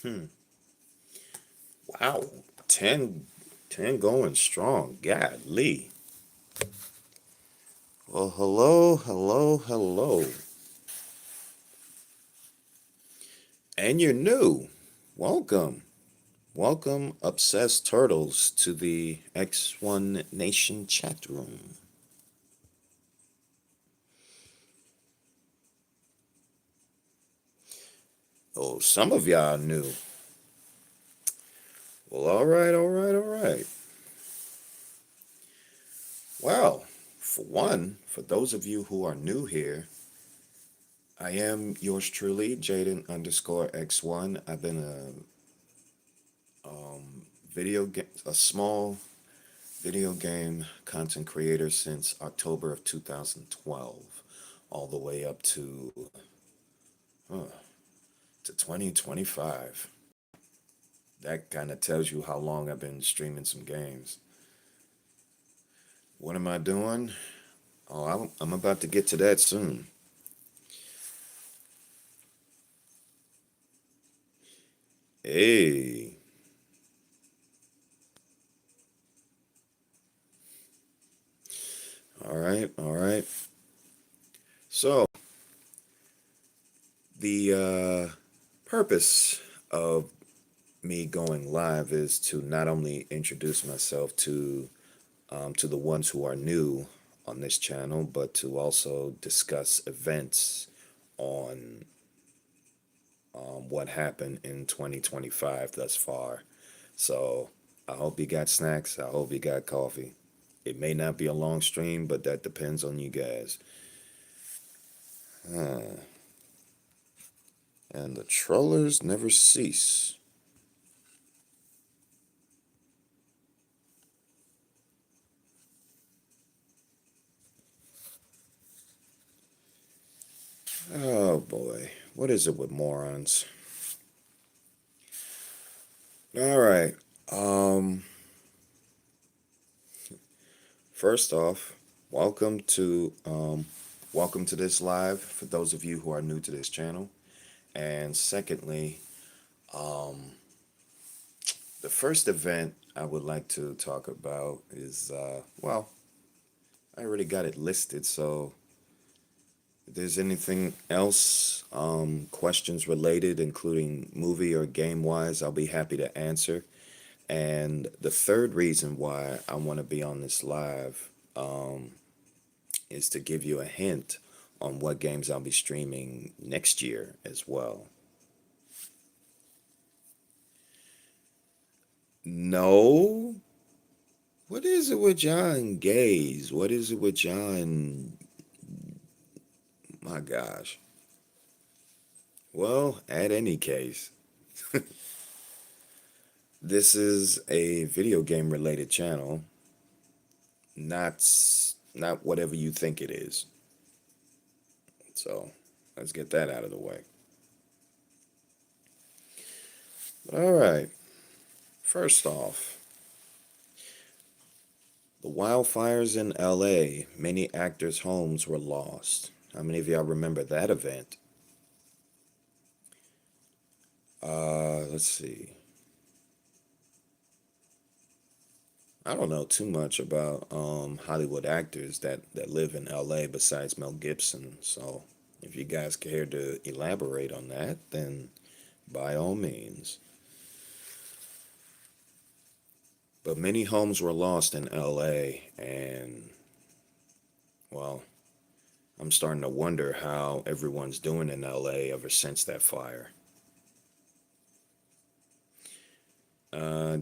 Hmm. Wow. 10, 10 going strong. God, Lee. Well, hello, hello, hello. And you're new. Welcome. Welcome, Obsessed Turtles, to the X1 Nation chat room. Oh, some of y'all new. Well, all right, all right, all right. Well, for one, for those of you who are new here, I am yours truly, Jaden underscore X1. I've been a small video game content creator since October of 2012, all the way up uh, to 2025. That kind of tells you how long I've been streaming some games. What am I doing? Oh, I'm about to get to that soon. Hey, all right, all right. So, the purpose of me going live is to not only introduce myself to the ones who are new on this channel, but to also discuss events on what happened in 2025 thus far. So I hope you got snacks. I hope you got coffee. It may not be a long stream, but that depends on you guys. Uh, and the trollers never cease. Oh boy, what is it with morons? All right. Um, First off, welcome to welcome to this live for those of you who are new to this channel. And secondly, um, the first event I would like to talk about is well, I already got it listed. So if there's anything else, questions related, including movie or game wise, I'll be happy to answer. And the third reason why I want to be on this live is to give you a hint on what games I'll be streaming next year as well. No. What is it with John Gaze? What is it with John? My gosh. Well, at any case, this is a video game related channel, not not whatever you think it is. So, let's get that out of the way. All right. First off, the wildfires in LA, many actors' homes were lost. How many of y'all remember that event? Let's see. I don't know too much about Hollywood actors that live in LA besides Mel Gibson. So if you guys care to elaborate on that, then by all means. But many homes were lost in LA, and well, I'm starting to wonder how everyone's doing in LA ever since that fire.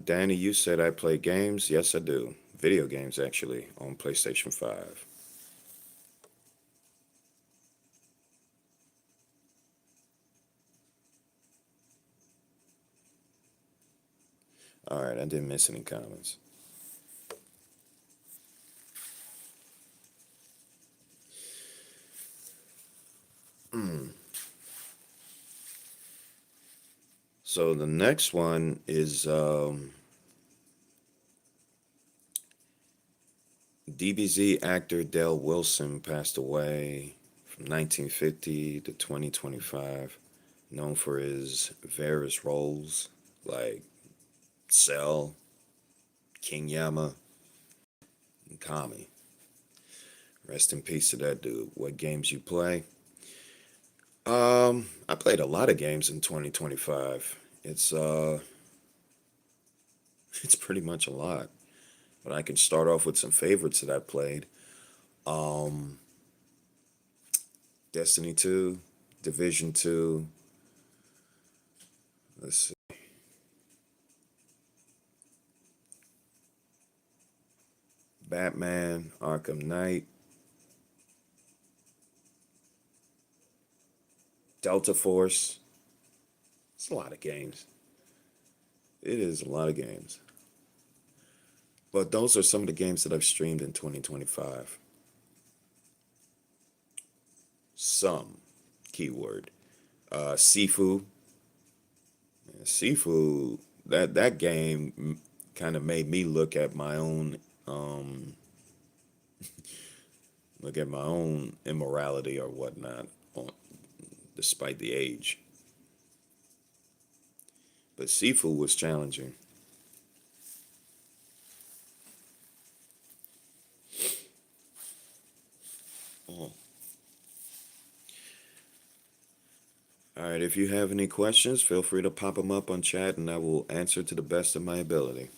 Danny, you said I play games. Yes, I do. Video games, actually, on PlayStation 5. All right, I didn't miss any comments. Mm. So the next one is DBZ actor Dale Wilson passed away from 1950 to 2025. known for his various roles like Cell, King Yama, and Kami. Rest in peace to that dude. What games you play? I played a lot of games in 2025. It's pretty much a lot. But I can start off with some favorites that I played. Um, Destiny 2, Division 2. Let's see. Batman, Arkham Knight, Delta Force. It's a lot of games. It is a lot of games. But those are some of the games that I've streamed in 2025. Some, keyword. Sifu. Sifu, that game kind of made me um, look at my own immorality or whatnot, despite the age. But Sifu was challenging. Oh. All right, if you have any questions, feel free to pop them up on chat and I will answer to the best of my ability.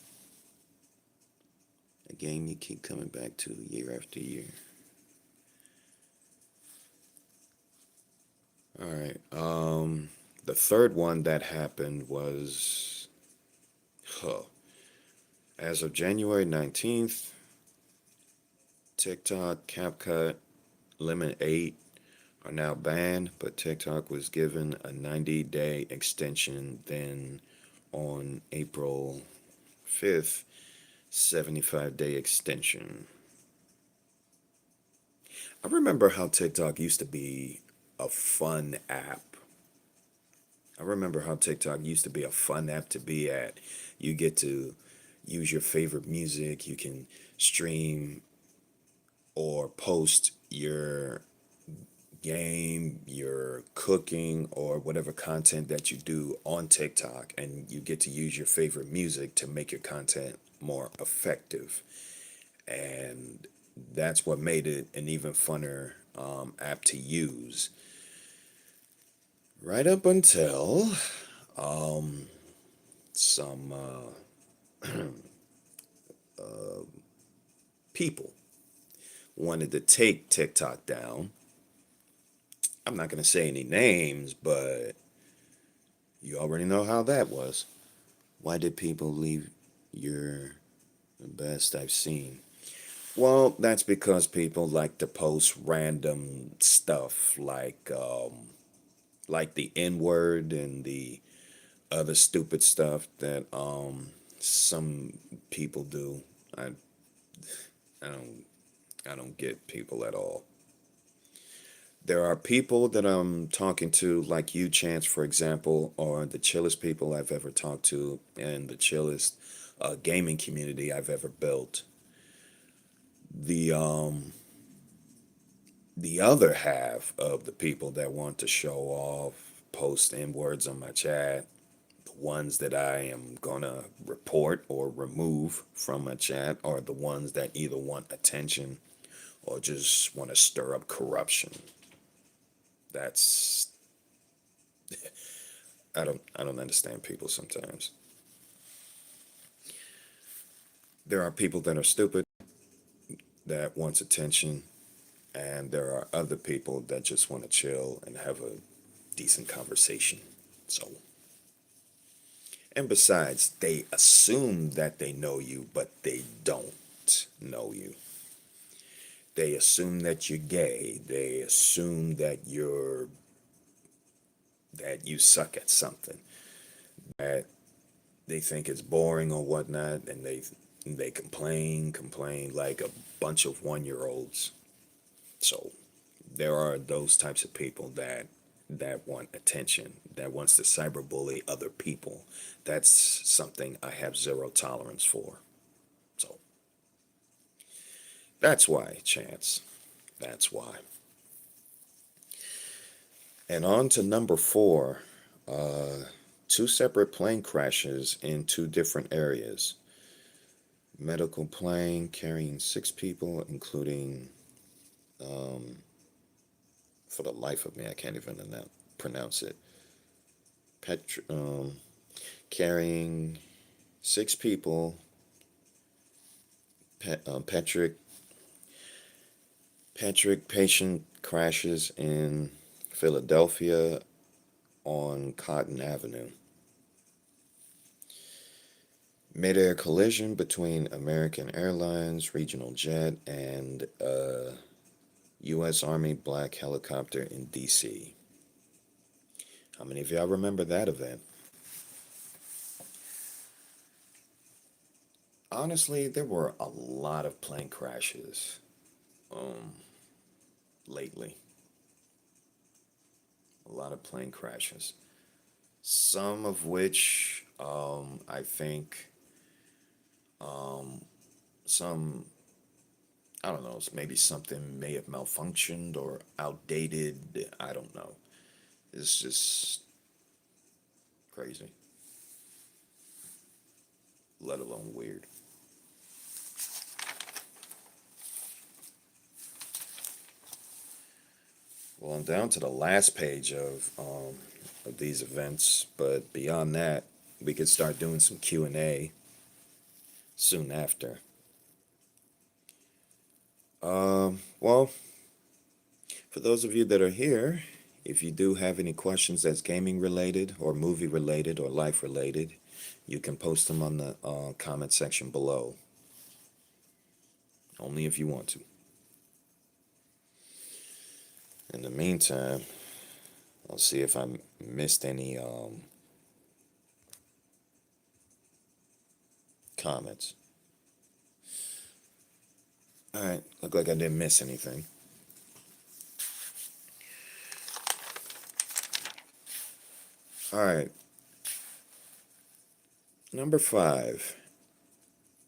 A game you keep coming back to year after year. All right. The third one that happened was, as of January 19th, TikTok, CapCut, Lemon 8 are now banned, but TikTok was given a 90-day extension. Then on April 5th, 75-day extension. I remember how TikTok used to be a fun app. I remember how TikTok used to be a fun app to be at. You get to use your favorite music, you can stream or post your game, your cooking, or whatever content that you do on TikTok, and you get to use your favorite music to make your content more effective. And that's what made it an even funner app to use. Right up until some people wanted to take TikTok down. I'm not going to say any names, but you already know how that was. Why did people leave your best I've seen? Well, that's because people like to post random stuff like the N word and the other stupid stuff that some people do. I I don't I don't get people at all. There are people that I'm talking to, like you, Chance, for example, are the chillest people I've ever talked to and the chillest gaming community I've ever built. The the other half of the people that want to show off, post N words on my chat, the ones that I am gonna report or remove from my chat, are the ones that either want attention or just want to stir up corruption. That's I don't understand people sometimes. There are people that are stupid that wants attention, and there are other people that just want to chill and have a decent conversation. So, and besides, they assume that they know you, but they don't know you. They assume that you're gay. They assume that you suck at something. That they think it's boring or whatnot, and they complain like a bunch of 1-year-olds. So there are those types of people that want attention, that wants to cyberbully other people. That's something I have zero tolerance for. So that's why, Chance. That's why. And on to number 4. Uh, Two separate plane crashes in two different areas. Medical plane carrying six people, including, um, for the life of me, I can't even pronounce it. Petr- Carrying six people. Patrick patient crashes in Philadelphia on Cotton Avenue. Mid-air collision between American Airlines regional jet and a U.S. Army black helicopter in D.C. How many of y'all remember that event? Honestly, there were a lot of plane crashes um, lately. A lot of plane crashes. Some of which I think um, some, I don't know, maybe something may have malfunctioned or outdated. I don't know. It's just crazy, let alone weird. Well, I'm down to the last page of these events, but beyond that, we could start doing some Q&A soon after. Well, for those of you that are here, if you do have any questions that's gaming related or movie related or life related, you can post them on the comment section below. Only if you want to. In the meantime, I'll see if I missed any comments. All right, look like I didn't miss anything. All right, number 5,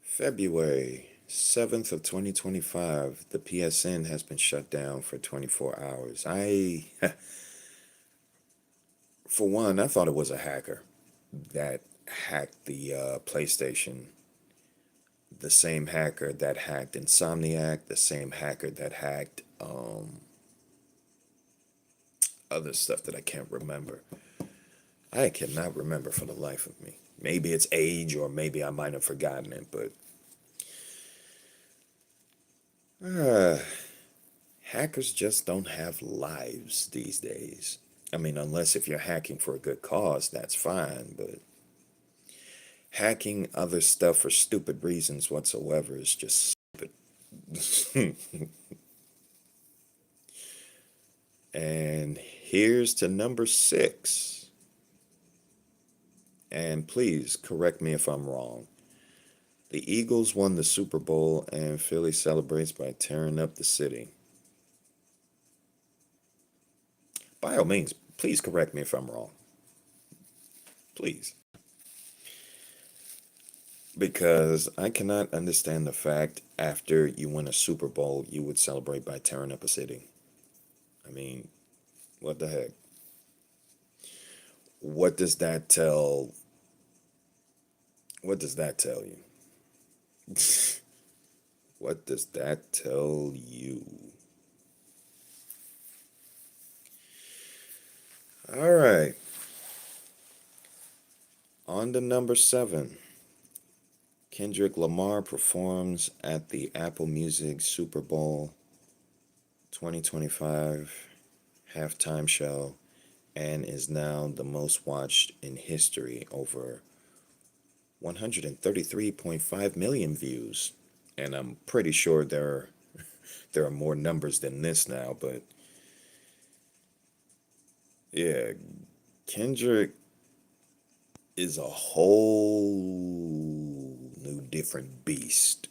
February 7th of 2025, the PSN has been shut down for 24 hours. For one, I thought it was a hacker that hacked the PlayStation. The same hacker that hacked Insomniac, the same hacker that hacked other stuff that I can't remember. I cannot remember for the life of me. Maybe it's age, or maybe I might have forgotten it, but uh, hackers just don't have lives these days. I mean, unless if you're hacking for a good cause, that's fine, but hacking other stuff for stupid reasons whatsoever is just stupid. And here's to number 6. And please correct me if I'm wrong. The Eagles won the Super Bowl and Philly celebrates by tearing up the city. By all means, please correct me if I'm wrong. Please. Because I cannot understand the fact after you win a Super Bowl, you would celebrate by tearing up a city. I mean, what the heck? What does that tell? What does that tell you? What does that tell you? All right. On to number 7. Kendrick Lamar performs at the Apple Music Super Bowl 2025 halftime show and is now the most watched in history, over 133.5 million views. And I'm pretty sure there are more numbers than this now, but yeah, Kendrick is a whole new different beast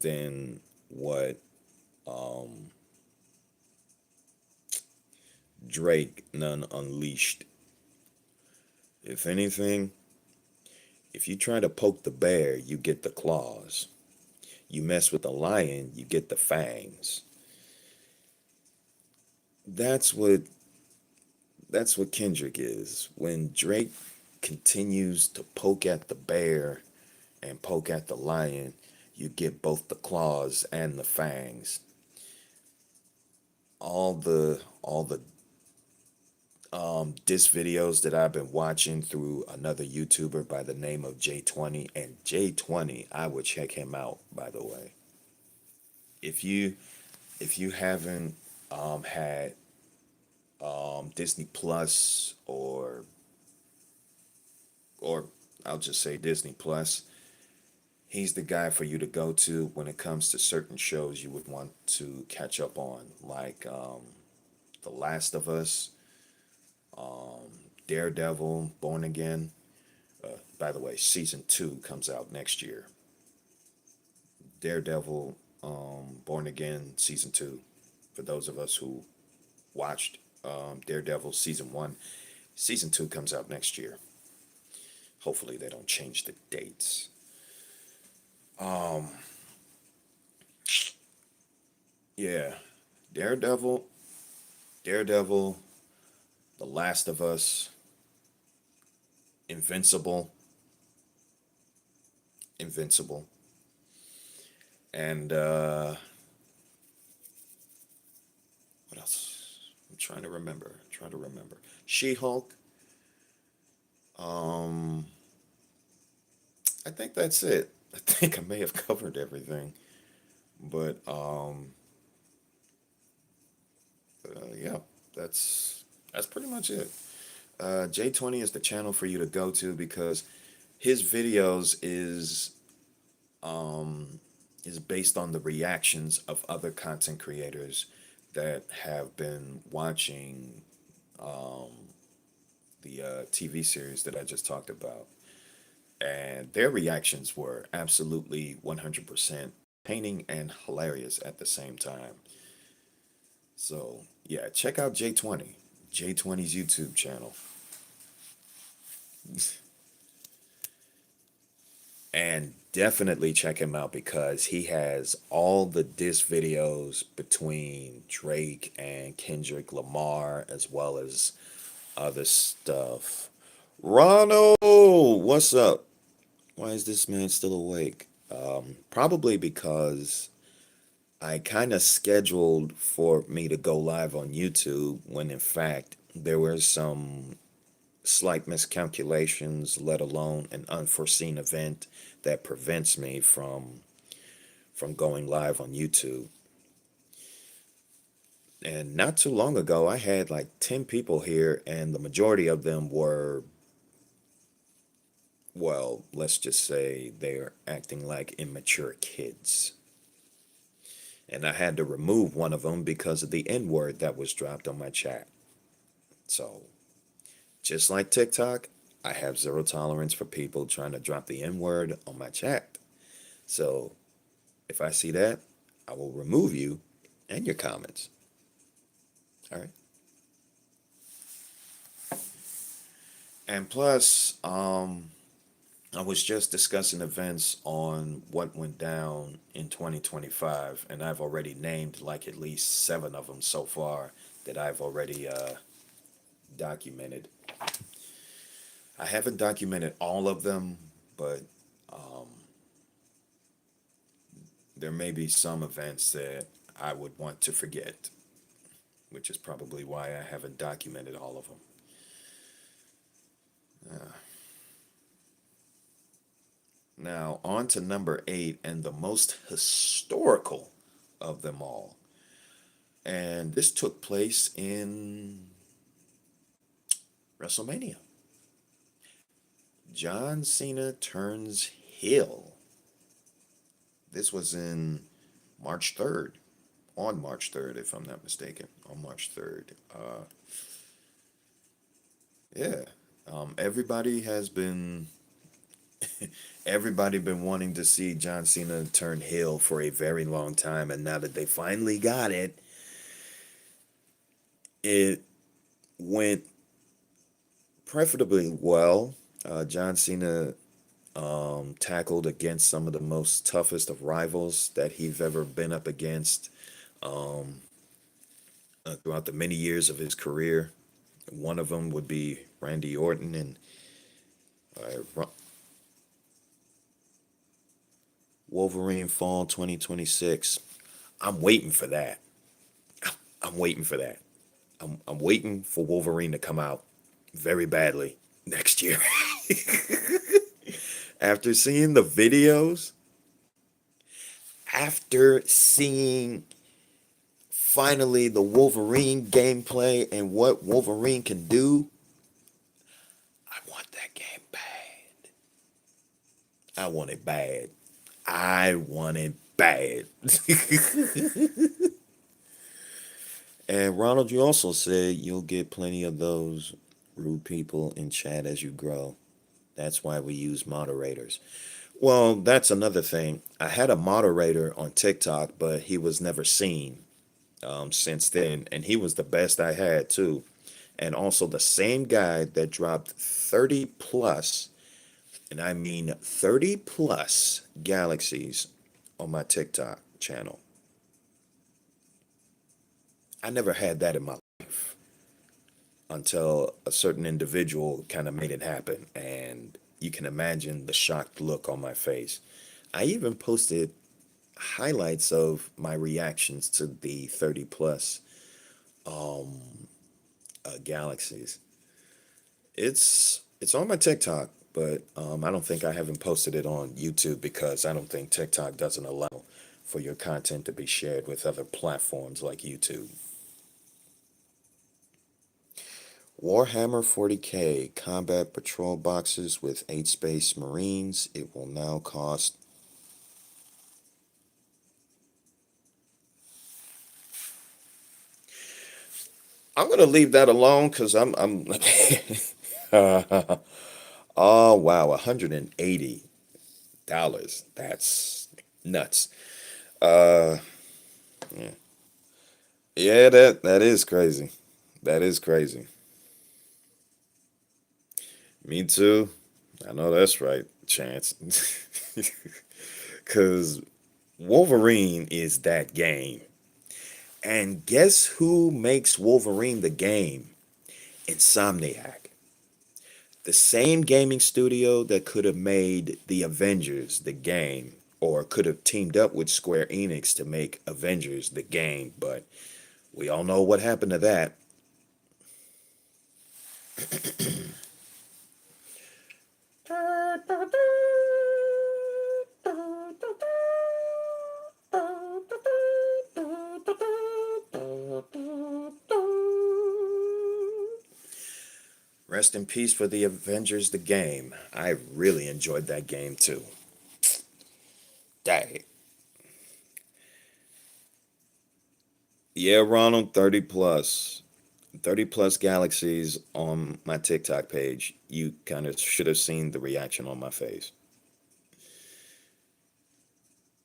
than what um, Drake none unleashed. If anything, if you try to poke the bear, you get the claws. You mess with the lion, you get the fangs. That's what that's what Kendrick is. When Drake continues to poke at the bear and poke at the lion, you get both the claws and the fangs. All the diss videos that I've been watching through another YouTuber by the name of J20, and J20, I would check him out, by the way. If you haven't had Disney Plus, or I'll just say Disney Plus, he's the guy for you to go to when it comes to certain shows you would want to catch up on, like The Last of Us, Daredevil, Born Again. By the way, season 2 comes out next year. Daredevil, Born Again, season 2. For those of us who watched Daredevil season 1, season 2 comes out next year. Hopefully they don't change the dates. Um, yeah, Daredevil, Daredevil, The Last of Us, Invincible, Invincible, and what else? I'm trying to remember. Trying to remember. She-Hulk. Um, I think that's it. I think I may have covered everything, but yeah, that's pretty much it. J20 is the channel for you to go to because his videos is based on the reactions of other content creators that have been watching the TV series that I just talked about. And their reactions were absolutely 100% entertaining and hilarious at the same time. So, yeah, check out J20, J20's YouTube channel. And definitely check him out because he has all the diss videos between Drake and Kendrick Lamar, as well as other stuff. Ronald, what's up? Why is this man still awake? Probably because I kind of scheduled for me to go live on YouTube when in fact there were some slight miscalculations, let alone an unforeseen event that prevents me from going live on YouTube. And not too long ago, I had like 10 people here, and the majority of them were, well, let's just say they're acting like immature kids. And I had to remove one of them because of the N word that was dropped on my chat. So, just like TikTok, I have zero tolerance for people trying to drop the N word on my chat. So, if I see that, I will remove you and your comments. All right. And plus, I was just discussing events on what went down in 2025, and I've already named like at least 7 of them so far that I've already documented. I haven't documented all of them, but um, there may be some events that I would want to forget, which is probably why I haven't documented all of them. Now, on to number 8 and the most historical of them all. And this took place in WrestleMania. John Cena turns heel. This was in March 3rd, on March 3rd, if I'm not mistaken, on March 3rd. Yeah, everybody has been, everybody been wanting to see John Cena turn heel for a very long time, and now that they finally got it, it went preferably well. John Cena tackled against some of the most toughest of rivals that he's ever been up against throughout the many years of his career. One of them would be Randy Orton and uh, Wolverine Fall 2026. I'm waiting for that. I'm waiting for that. I'm waiting for Wolverine to come out very badly next year. After seeing the videos, after seeing finally the Wolverine gameplay and what Wolverine can do, I want that game bad. I want it bad. I want it bad. And Ronald, you also said you'll get plenty of those rude people in chat as you grow. That's why we use moderators. Well, that's another thing. I had a moderator on TikTok, but he was never seen since then, and he was the best I had too. And also the same guy that dropped 30 plus, and I mean 30 plus galaxies on my TikTok channel. I never had that in my life until a certain individual kind of made it happen. And you can imagine the shocked look on my face. I even posted highlights of my reactions to the 30 plus um, galaxies. It's on my TikTok, but I don't think I haven't posted it on YouTube because I don't think TikTok doesn't allow for your content to be shared with other platforms like YouTube. Warhammer 40K combat patrol boxes with 8 space marines. It will now cost. I'm gonna leave that alone because I'm oh wow, $180. That's nuts. Uh yeah. Yeah, that is crazy. That is crazy. Me too. I know that's right, Chance. Cause Wolverine is that game. And guess who makes Wolverine the game? Insomniac. The same gaming studio that could have made the Avengers the game, or could have teamed up with Square Enix to make Avengers the game, but we all know what happened to that. Rest in peace for the Avengers the game. I really enjoyed that game too. Dang. Yeah, Ronald, 30 plus. 30 plus galaxies on my TikTok page. You kind of should have seen the reaction on my face.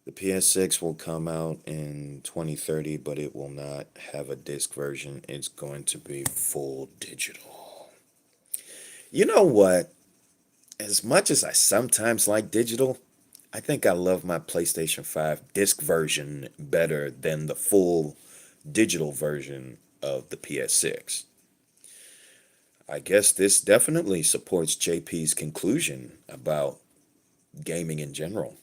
The PS6 will come out in 2030, but it will not have a disc version. It's going to be full digital. You know what? As much as I sometimes like digital, I think I love my PlayStation 5 disc version better than the full digital version of the PS6. I guess this definitely supports JP's conclusion about gaming in general.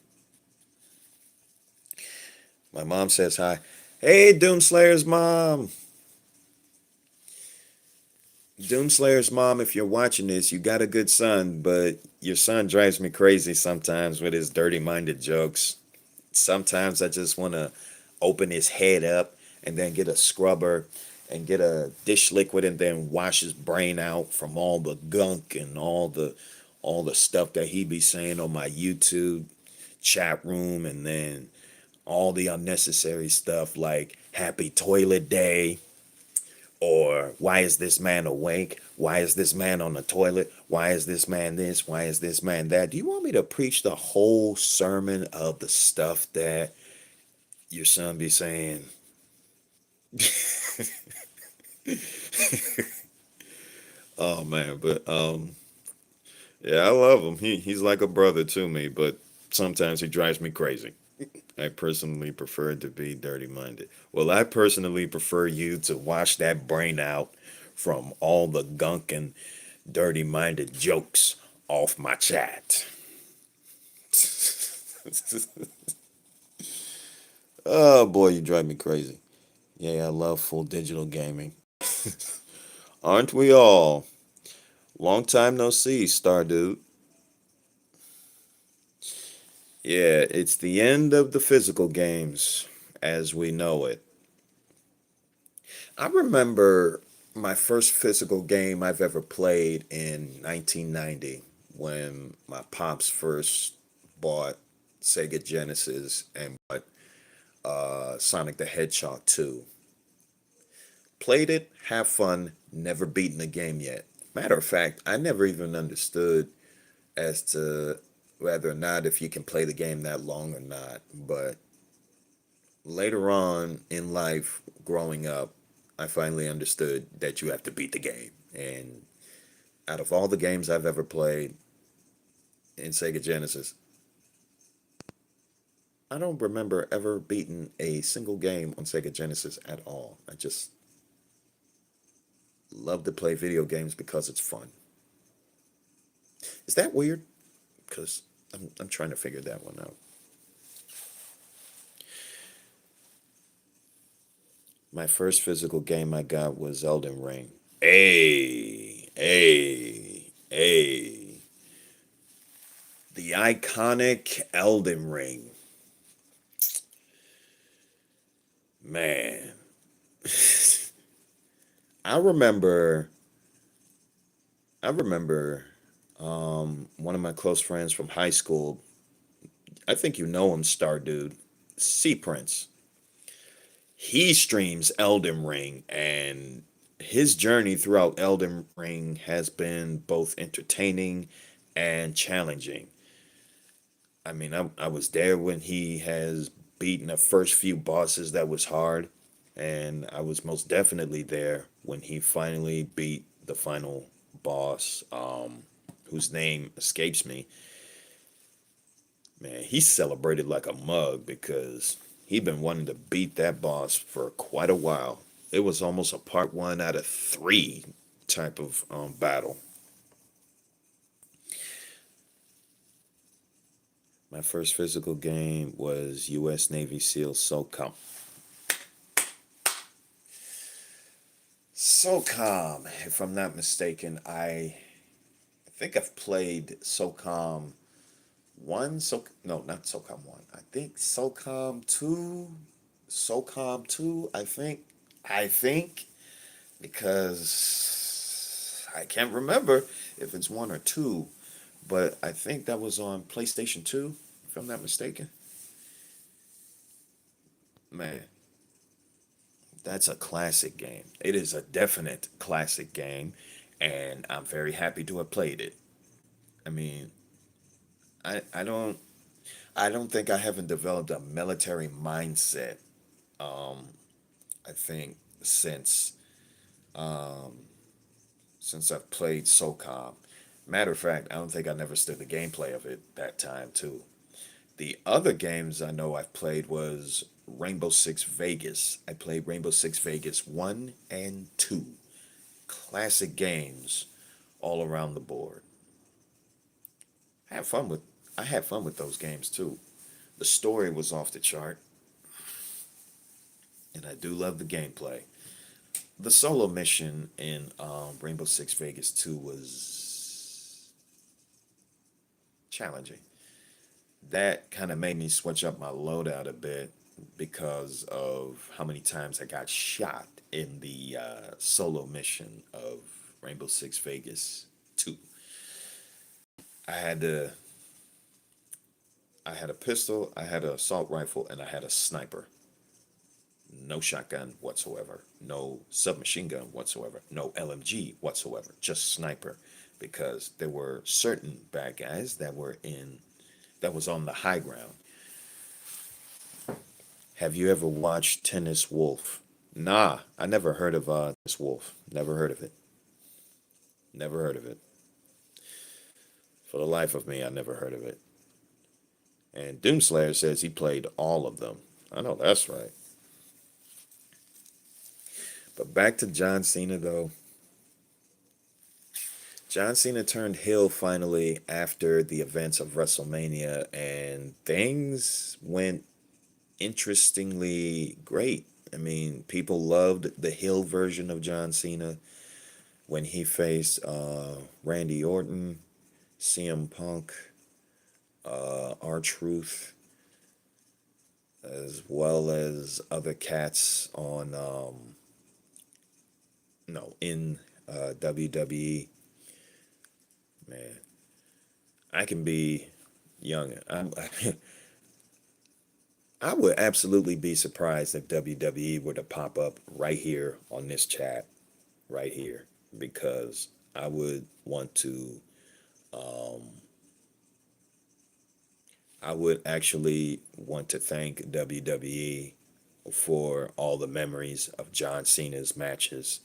My mom says hi. Hey, Doomslayer's mom. Doomslayer's mom, if you're watching this, you got a good son, but your son drives me crazy sometimes with his dirty minded jokes. Sometimes I just want to open his head up and then get a scrubber and get a dish liquid and then wash his brain out from all the gunk and all the stuff that he be saying on my YouTube chat room, and then all the unnecessary stuff like happy toilet day, or why is this man awake? Why is this man on the toilet? Why is this man this? Why is this man that? Do you want me to preach the whole sermon of the stuff that your son be saying? Oh man, but yeah, I love him. He's like a brother to me, but sometimes he drives me crazy. I personally prefer to be dirty minded. Well, I personally prefer you to wash that brain out from all the gunk and dirty-minded jokes off my chat. Oh boy, you drive me crazy. Yeah, I love full digital gaming. Aren't we all? Long time no see, Star Dude. Yeah, it's the end of the physical games as we know it. I remember my first physical game I've ever played in 1990 when my pops first bought Sega Genesis and bought Sonic the Hedgehog 2. Played it, have fun, never beaten the game yet. Matter of fact, I never even understood as to whether or not if you can play the game that long or not. But later on in life, growing up, I finally understood that you have to beat the game. And out of all the games I've ever played in Sega Genesis, I don't remember ever beating a single game on Sega Genesis at all. I just love to play video games because it's fun. Is that weird? Because I'm trying to figure that one out. My first physical game I got was Elden Ring. A. The iconic Elden Ring. Man. I remember one of my close friends from high school. I think you know him, Star Dude. Sea Prince. He streams Elden Ring, and his journey throughout Elden Ring has been both entertaining and challenging. I mean, I was there when he has beaten the first few bosses that was hard, and I was most definitely there when he finally beat the final boss, whose name escapes me. Man, he celebrated like a mug because he'd been wanting to beat that boss for quite a while. It was almost a part one out of three type of battle. My first physical game was U.S. Navy SEAL SOCOM. SOCOM, if I'm not mistaken, I think I've played SOCOM 1, no, not SOCOM 1. I think SOCOM 2, SOCOM 2, I think, because I can't remember if it's 1 or 2, but I think that was on PlayStation 2, if I'm not mistaken. Man, that's a classic game. It is a definite classic game, and I'm very happy to have played it. I mean, I, I don't I don't think I haven't developed a military mindset. Um, I think um, since I've played SOCOM. Matter of fact, I don't think I never stood the gameplay of it that time too. The other games I know I've played was Rainbow Six Vegas. I played Rainbow Six Vegas 1 and 2. Classic games all around the board. I had fun with I had fun with those games too. The story was off the chart, and I do love the gameplay. The solo mission in Rainbow Six Vegas 2 was challenging. That kind of made me switch up my loadout a bit because of how many times I got shot in the solo mission of Rainbow Six Vegas 2. I had to I had a pistol, I had an assault rifle, and I had a sniper. No shotgun whatsoever, no submachine gun whatsoever, no LMG whatsoever, just sniper. Because there were certain bad guys that was on the high ground. Have you ever watched Tennis Wolf? Nah, I never heard of Tennis Wolf. Never heard of it. Never heard of it. For the life of me, I never heard of it. And Doomslayer says he played all of them. I know that's right. But back to John Cena though. John Cena turned heel finally after the events of WrestleMania, and things went interestingly great. I mean, people loved the heel version of John Cena when he faced Randy Orton, CM Punk, R-Truth, as well as other cats on, no, in WWE. Man, I can be young. I would absolutely be surprised if WWE were to pop up right here on this chat, right here, because I would want to, um, I would actually want to thank WWE for all the memories of John Cena's matches,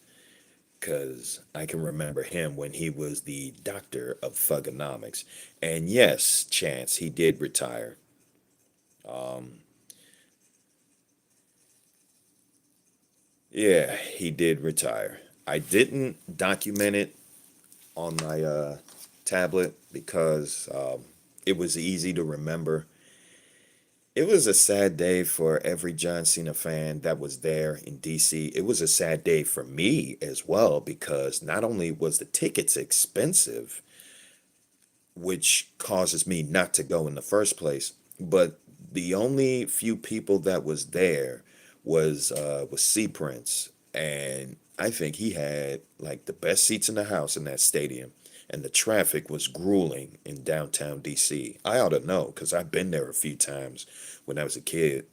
because I can remember him when he was the doctor of thugonomics. And yes, Chance, he did retire. Um, yeah, he did retire. I didn't document it on my tablet because it was easy to remember. It was a sad day for every John Cena fan that was there in DC. It was a sad day for me as well because not only was the tickets expensive, which causes me not to go in the first place, but the only few people that was there was Sea Prince, and I think he had like the best seats in the house in that stadium. And the traffic was grueling in downtown DC. I ought to know because I've been there a few times when I was a kid.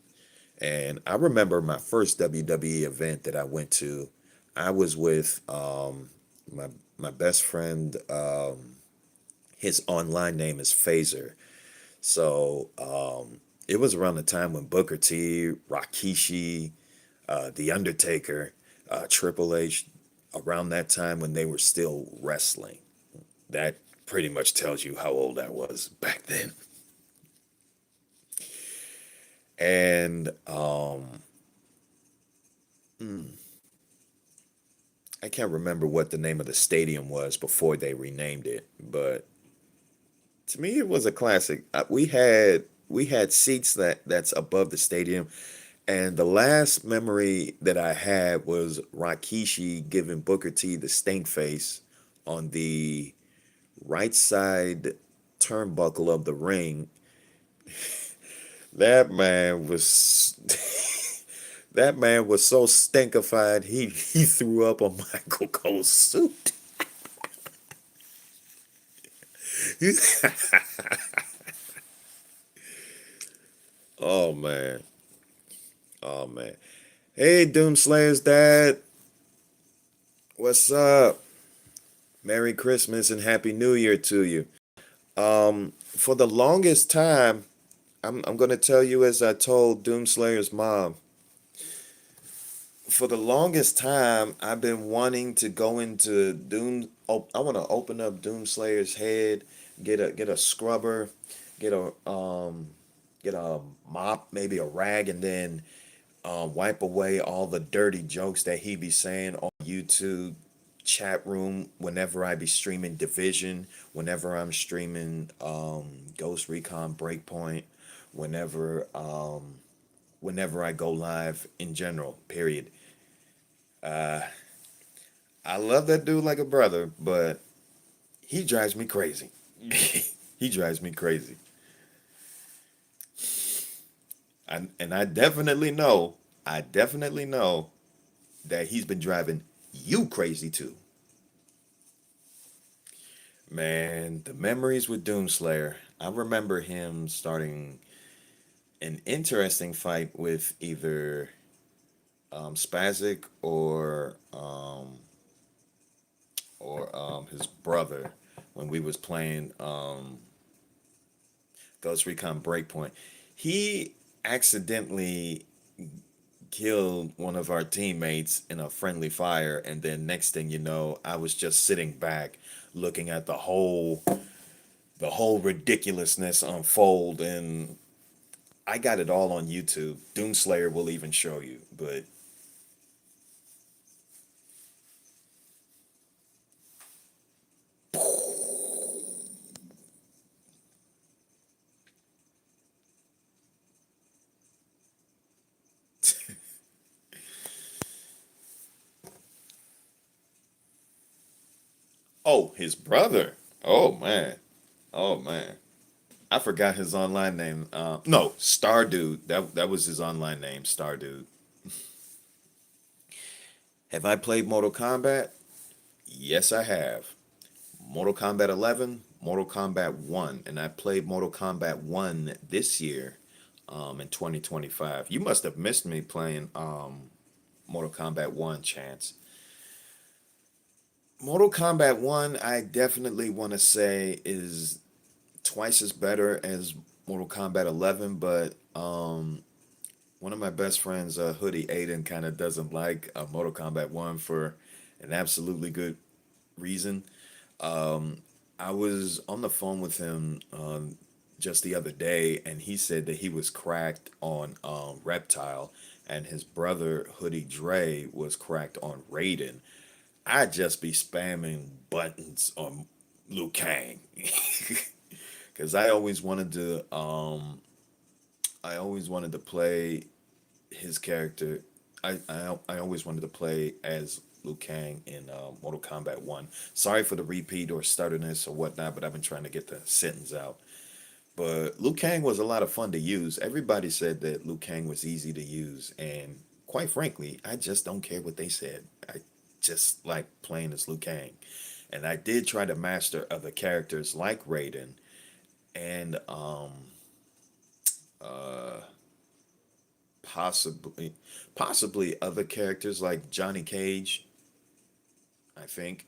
And I remember my first WWE event that I went to. I was with my best friend. His online name is Phaser. So it was around the time when Booker T, Rakishi, The Undertaker, Triple H, around that time when they were still wrestling. That pretty much tells you how old I was back then. And hmm, I can't remember what the name of the stadium was before they renamed it, but to me it was a classic. We had seats that's above the stadium, and the last memory that I had was Rakishi giving Booker T the stink face on the right side turnbuckle of the ring. That man was that man was so stinkified he threw up on Michael Cole's suit. Oh man. Oh man. Hey Doomslayer's dad. What's up? Merry Christmas and Happy New Year to you. For the longest time, I'm gonna tell you as I told Doomslayer's mom. For the longest time, I've been wanting to go into Doom. Oh, I want to open up Doomslayer's head, get a scrubber, get a mop, maybe a rag, and then wipe away all the dirty jokes that he be saying on YouTube chat room whenever I be streaming Division, whenever I'm streaming Ghost Recon Breakpoint, whenever whenever I go live in general. Period. Uh, I love that dude like a brother, but he drives me crazy. He drives me crazy. And I definitely know that he's been driving you crazy too. Man, the memories with Doomslayer. I remember him starting an interesting fight with either Spazic or his brother when we was playing Ghost Recon Breakpoint. He accidentally killed one of our teammates in a friendly fire, and then next thing you know, I was just sitting back looking at the whole ridiculousness unfold, and I got it all on YouTube. Doomslayer will even show you, but Oh, his brother. Oh man. Oh man. I forgot his online name. No, Stardude. That was his online name, Stardude. Have I played Mortal Kombat? Yes, I have. Mortal Kombat 11, Mortal Kombat 1, and I played Mortal Kombat 1 this year, in 2025. You must have missed me playing Mortal Kombat 1, Chance. Mortal Kombat 1, I definitely want to say is twice as better as Mortal Kombat 11, but one of my best friends, Hoodie Aiden, kind of doesn't like Mortal Kombat 1 for an absolutely good reason. Um, I was on the phone with him just the other day, and he said that he was cracked on Reptile, and his brother Hoodie Dre was cracked on Raiden. I'd just be spamming buttons on Liu Kang because I always wanted to play his character. I always wanted to play as Liu Kang in Mortal Kombat 1. Sorry for the repeat or stutterness or whatnot, but I've been trying to get the sentence out. But Liu Kang was a lot of fun to use. Everybody said that Liu Kang was easy to use, and quite frankly, I just don't care what they said. I just like playing as Liu Kang. And I did try to master other characters like Raiden and uh, possibly possibly other characters like Johnny Cage, I think.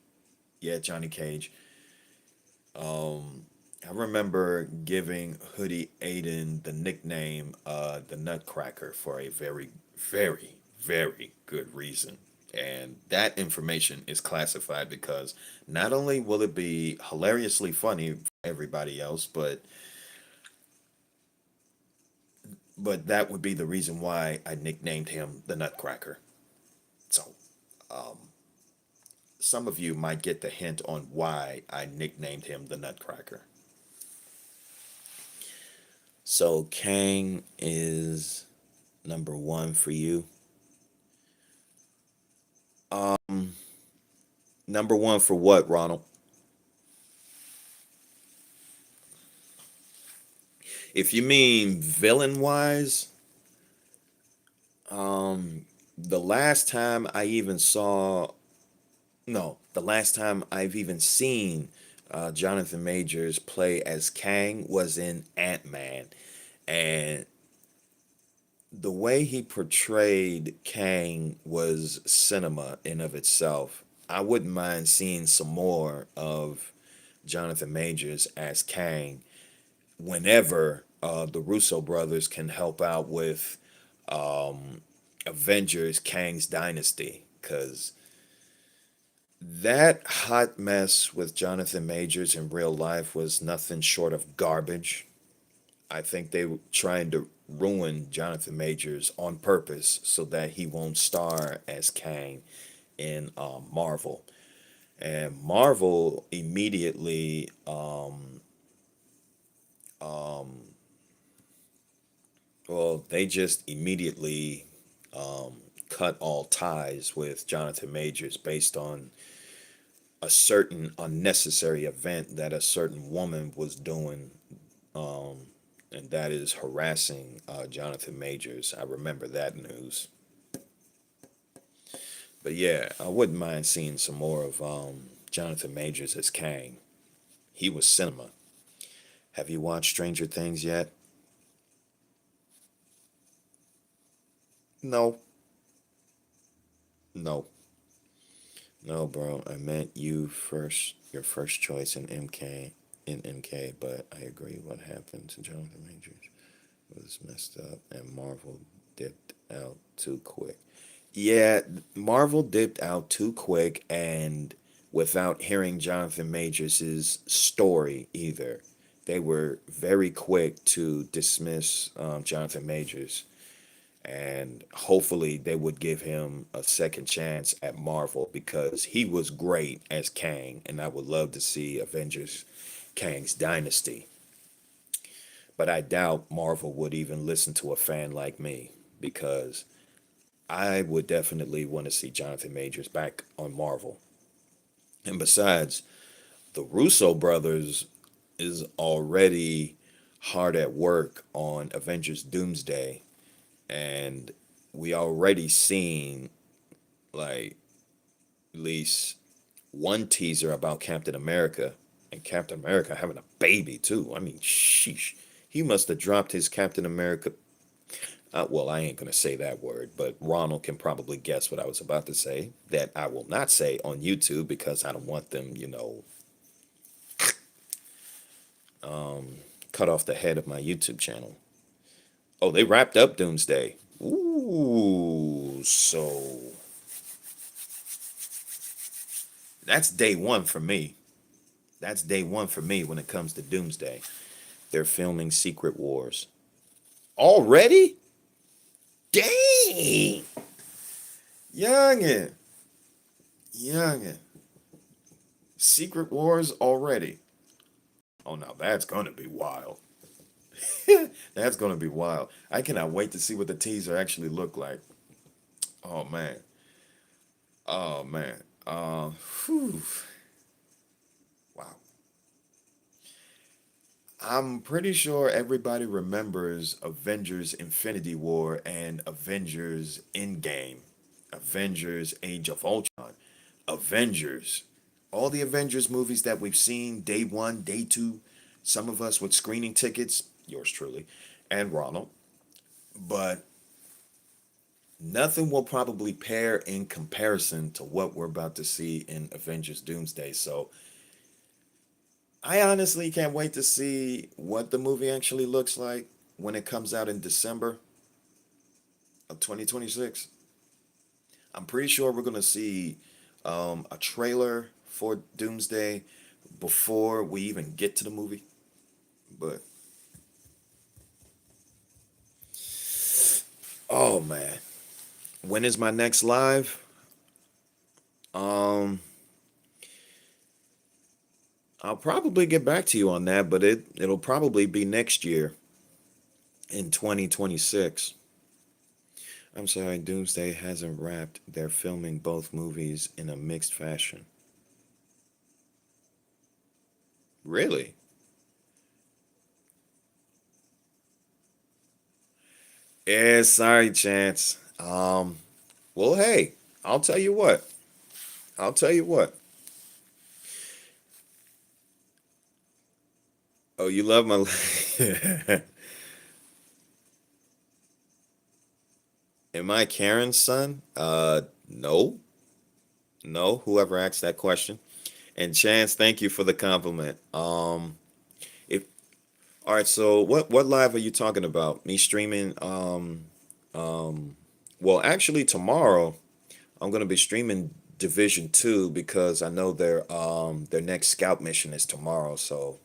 Yeah, Johnny Cage. I remember giving Hoodie Aiden the nickname the Nutcracker for a very, very, very good reason. And that information is classified because not only will it be hilariously funny for everybody else, but that would be the reason why I nicknamed him the Nutcracker. So some of you might get the hint on why I nicknamed him the Nutcracker. So Kang is number one for you. Number one for what, Ronald? If you mean villain wise, the last time I even saw, no, the last time I've even seen Jonathan Majors play as Kang was in Ant-Man. And the way he portrayed Kang was cinema in of itself. I wouldn't mind seeing some more of Jonathan Majors as Kang whenever the Russo brothers can help out with Avengers Kang's Dynasty. Because that hot mess with Jonathan Majors in real life was nothing short of garbage. I think they were trying to ruin Jonathan Majors on purpose so that he won't star as Kang in Marvel. And Marvel immediately, well, they just immediately cut all ties with Jonathan Majors based on a certain unnecessary event that a certain woman was doing, and that is harassing Jonathan Majors. I remember that news. But yeah, I wouldn't mind seeing some more of Jonathan Majors as Kang. He was cinema. Have you watched Stranger Things yet? No, no, no, bro. I meant you first, your first choice in MK, but I agree what happened to Jonathan Majors was messed up, and Marvel dipped out too quick. Yeah, Marvel dipped out too quick and without hearing Jonathan Majors' story either. They were very quick to dismiss Jonathan Majors, and hopefully they would give him a second chance at Marvel because he was great as Kang, and I would love to see Avengers Kang's Dynasty. But I doubt Marvel would even listen to a fan like me because I would definitely want to see Jonathan Majors back on Marvel. And besides, The Russo brothers is already hard at work on Avengers Doomsday, and we already seen like at least one teaser about Captain America, and Captain America having a baby too. I mean, sheesh. He must have dropped his Captain America. Well, I ain't gonna say that word, but Ronald can probably guess what I was about to say. That I will not say on YouTube because I don't want them, cut off the head of my YouTube channel. Oh, they wrapped up Doomsday. Ooh, so that's day one for me. That's day one for me when it comes to Doomsday. They're filming Secret Wars. Already? Dang! Youngin. Youngin. Secret Wars already. Oh, now that's gonna be wild. That's gonna be wild. I cannot wait to see what the teaser actually look like. Oh man. Oh man. Whew. Wow. I'm pretty sure everybody remembers Avengers Infinity War and Avengers Endgame, Avengers Age of Ultron, Avengers, all the Avengers movies that we've seen day one, day two, some of us with screening tickets, yours truly, and Ronald. But nothing will probably pair in comparison to what we're about to see in Avengers Doomsday. So I honestly can't wait to see what the movie actually looks like when it comes out in December of 2026. I'm pretty sure we're going to see a trailer for Doomsday before we even get to the movie. But, oh man, when is my next live? Um, I'll probably get back to you on that, but it'll probably be next year in 2026. I'm sorry, Doomsday hasn't wrapped. They're filming both movies in a mixed fashion. Really? Yeah, sorry, Chance. Well, hey, I'll tell you what. I'll tell you what. Oh, you love my. Am I Karen's son? No, no. Whoever asked that question. And Chance, thank you for the compliment. If all right, so what live are you talking about? Me streaming? Well, actually, tomorrow I'm gonna be streaming Division 2 because I know their next scout mission is tomorrow. So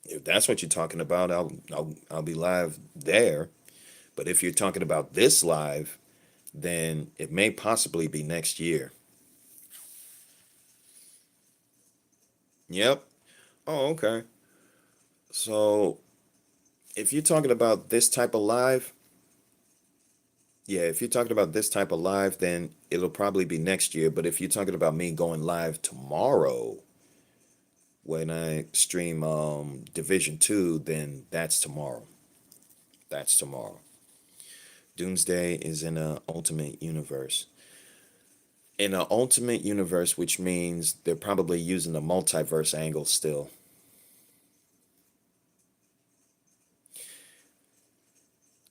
if that's what you're talking about, I'll be live there. But if you're talking about this live, then it may possibly be next year. Yep. Oh, okay. So if you're talking about this type of live, yeah, if you're talking about this type of live, then it'll probably be next year. But if you're talking about me going live tomorrow when I stream Division 2, then that's tomorrow. That's tomorrow. Doomsday is in a ultimate universe. In a ultimate universe, which means they're probably using the multiverse angle still.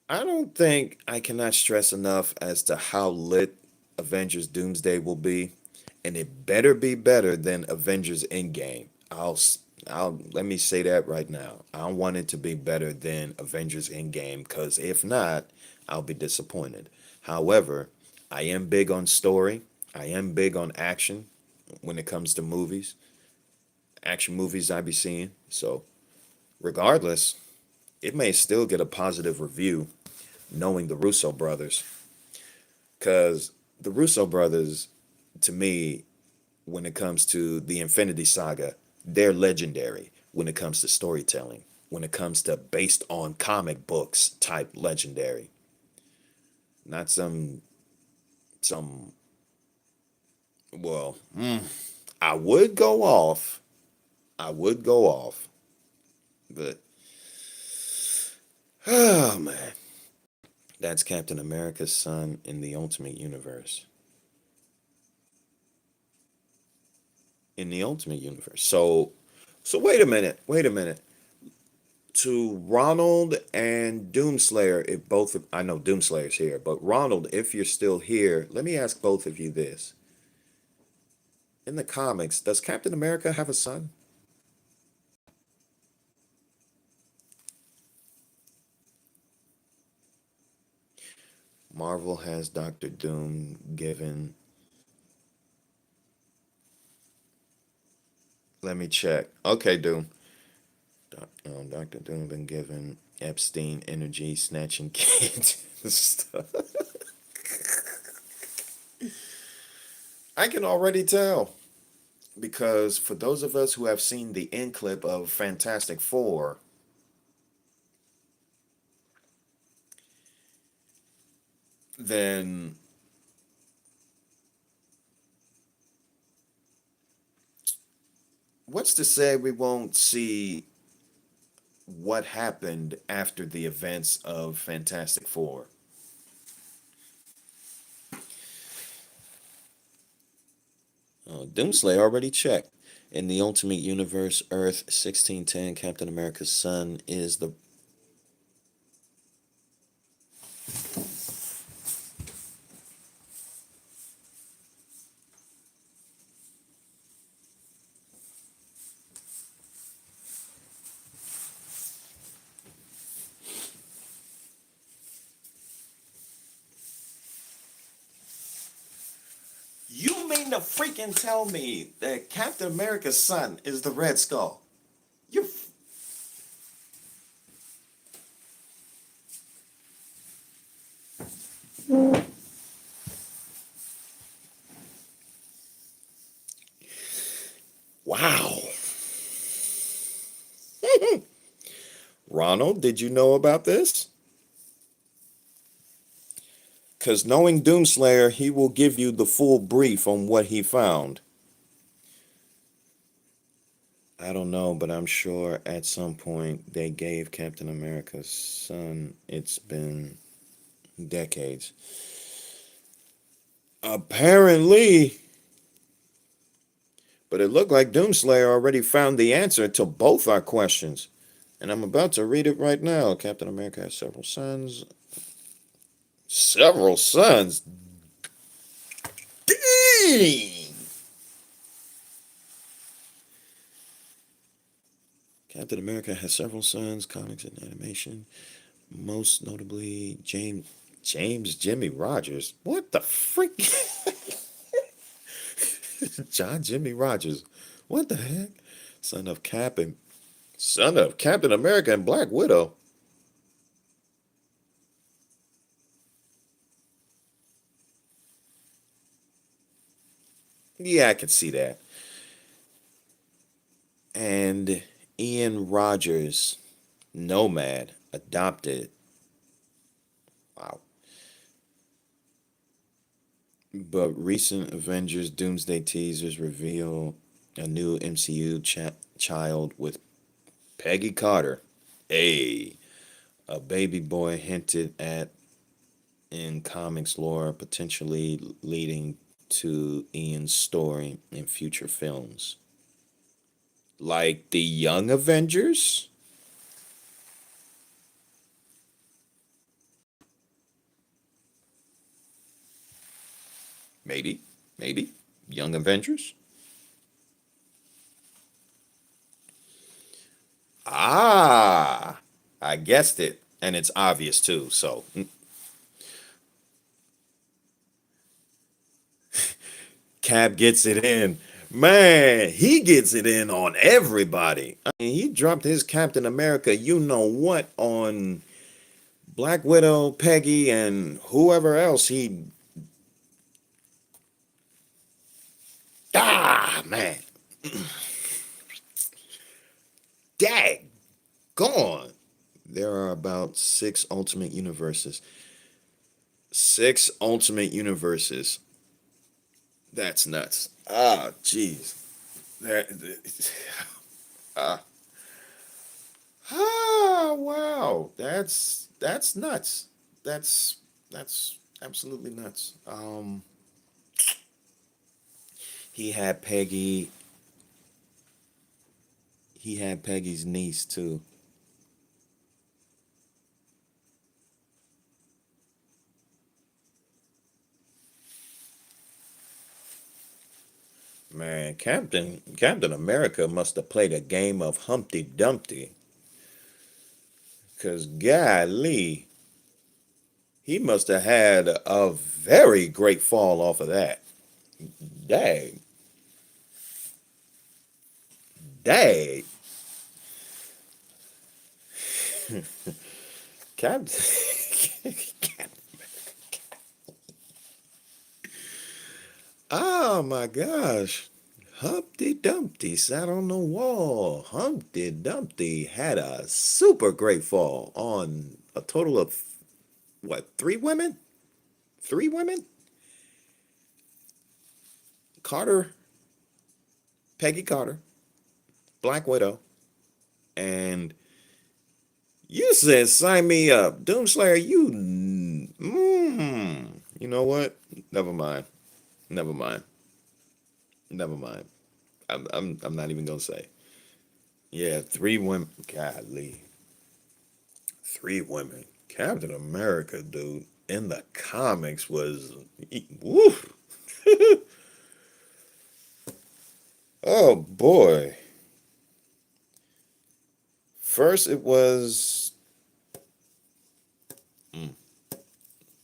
I don't think I cannot stress enough as to how lit Avengers Doomsday will be, and it better be better than Avengers Endgame. I'll let me say that right now. I want it to be better than Avengers Endgame because if not, I'll be disappointed. However, I am big on story. I am big on action when it comes to movies, action movies I be seeing. So, regardless, it may still get a positive review knowing the Russo brothers. Because the Russo brothers, to me, when it comes to the Infinity Saga, they're legendary when it comes to storytelling, when it comes to based on comic books type legendary. Not some, well, I would go off. I would go off, but oh man, that's Captain America's son in the Ultimate Universe. In the Ultimate Universe. So wait a minute. Wait a minute. To Ronald and Doomslayer, if both of, I know Doomslayer's here, but Ronald, if you're still here, let me ask both of you this. In the comics, does Captain America have a son? Marvel has Doctor Doom given. Let me check. Okay, Doom. Doctor Doom been given Epstein energy snatching kids and stuff. I can already tell because for those of us who have seen the end clip of Fantastic Four, then what's to say we won't see what happened after the events of Fantastic Four? Doomslayer already checked. In the Ultimate Universe, Earth 1610, Captain America's son is the. You mean to freaking tell me that Captain America's son is the Red Skull? You. Wow. Ronald, did you know about this? Because knowing Doomslayer, he will give you the full brief on what he found. I don't know, but I'm sure at some point they gave Captain America's son. It's been decades. Apparently. But it looked like Doomslayer already found the answer to both our questions. And I'm about to read it right now. Captain America has several sons. Several sons? Dang! Captain America has several sons, comics and animation. Most notably, James Jimmy Rogers. What the freak? John Jimmy Rogers. What the heck? Son of son of Captain America and Black Widow. Yeah, I can see that. And Ian Rogers, Nomad, adopted. Wow. But recent Avengers Doomsday teasers reveal a new MCU child with Peggy Carter. A baby boy hinted at in comics lore, potentially leading to Ian's story in future films. Like the Young Avengers? Maybe. Maybe. Young Avengers? Ah, I guessed it. And it's obvious too. So, Cap gets it in. Man, he gets it in on everybody. I mean, he dropped his Captain America, you know what, on Black Widow, Peggy, and whoever else he. Ah, man. Dag gone. There are about 6 Ultimate Universes. 6 Ultimate Universes. That's nuts. Ah, jeez. That, Ah, ah, wow. That's nuts. That's absolutely nuts. He had Peggy. He had Peggy's niece too. Man, Captain America must have played a game of Humpty Dumpty. Cause golly, he must have had a very great fall off of that. Dang, dang. Captain. Oh my gosh. Humpty Dumpty sat on the wall. Humpty Dumpty had a super great fall on a total of what, three women? Three women? Carter, Peggy Carter, Black Widow, and you said sign me up. Doomslayer, you know what? Never mind. Never mind. Never mind. I'm not even gonna say. Yeah, three women. Golly, three women. Captain America, dude, in the comics was, woof. Oh boy. First it was, mm,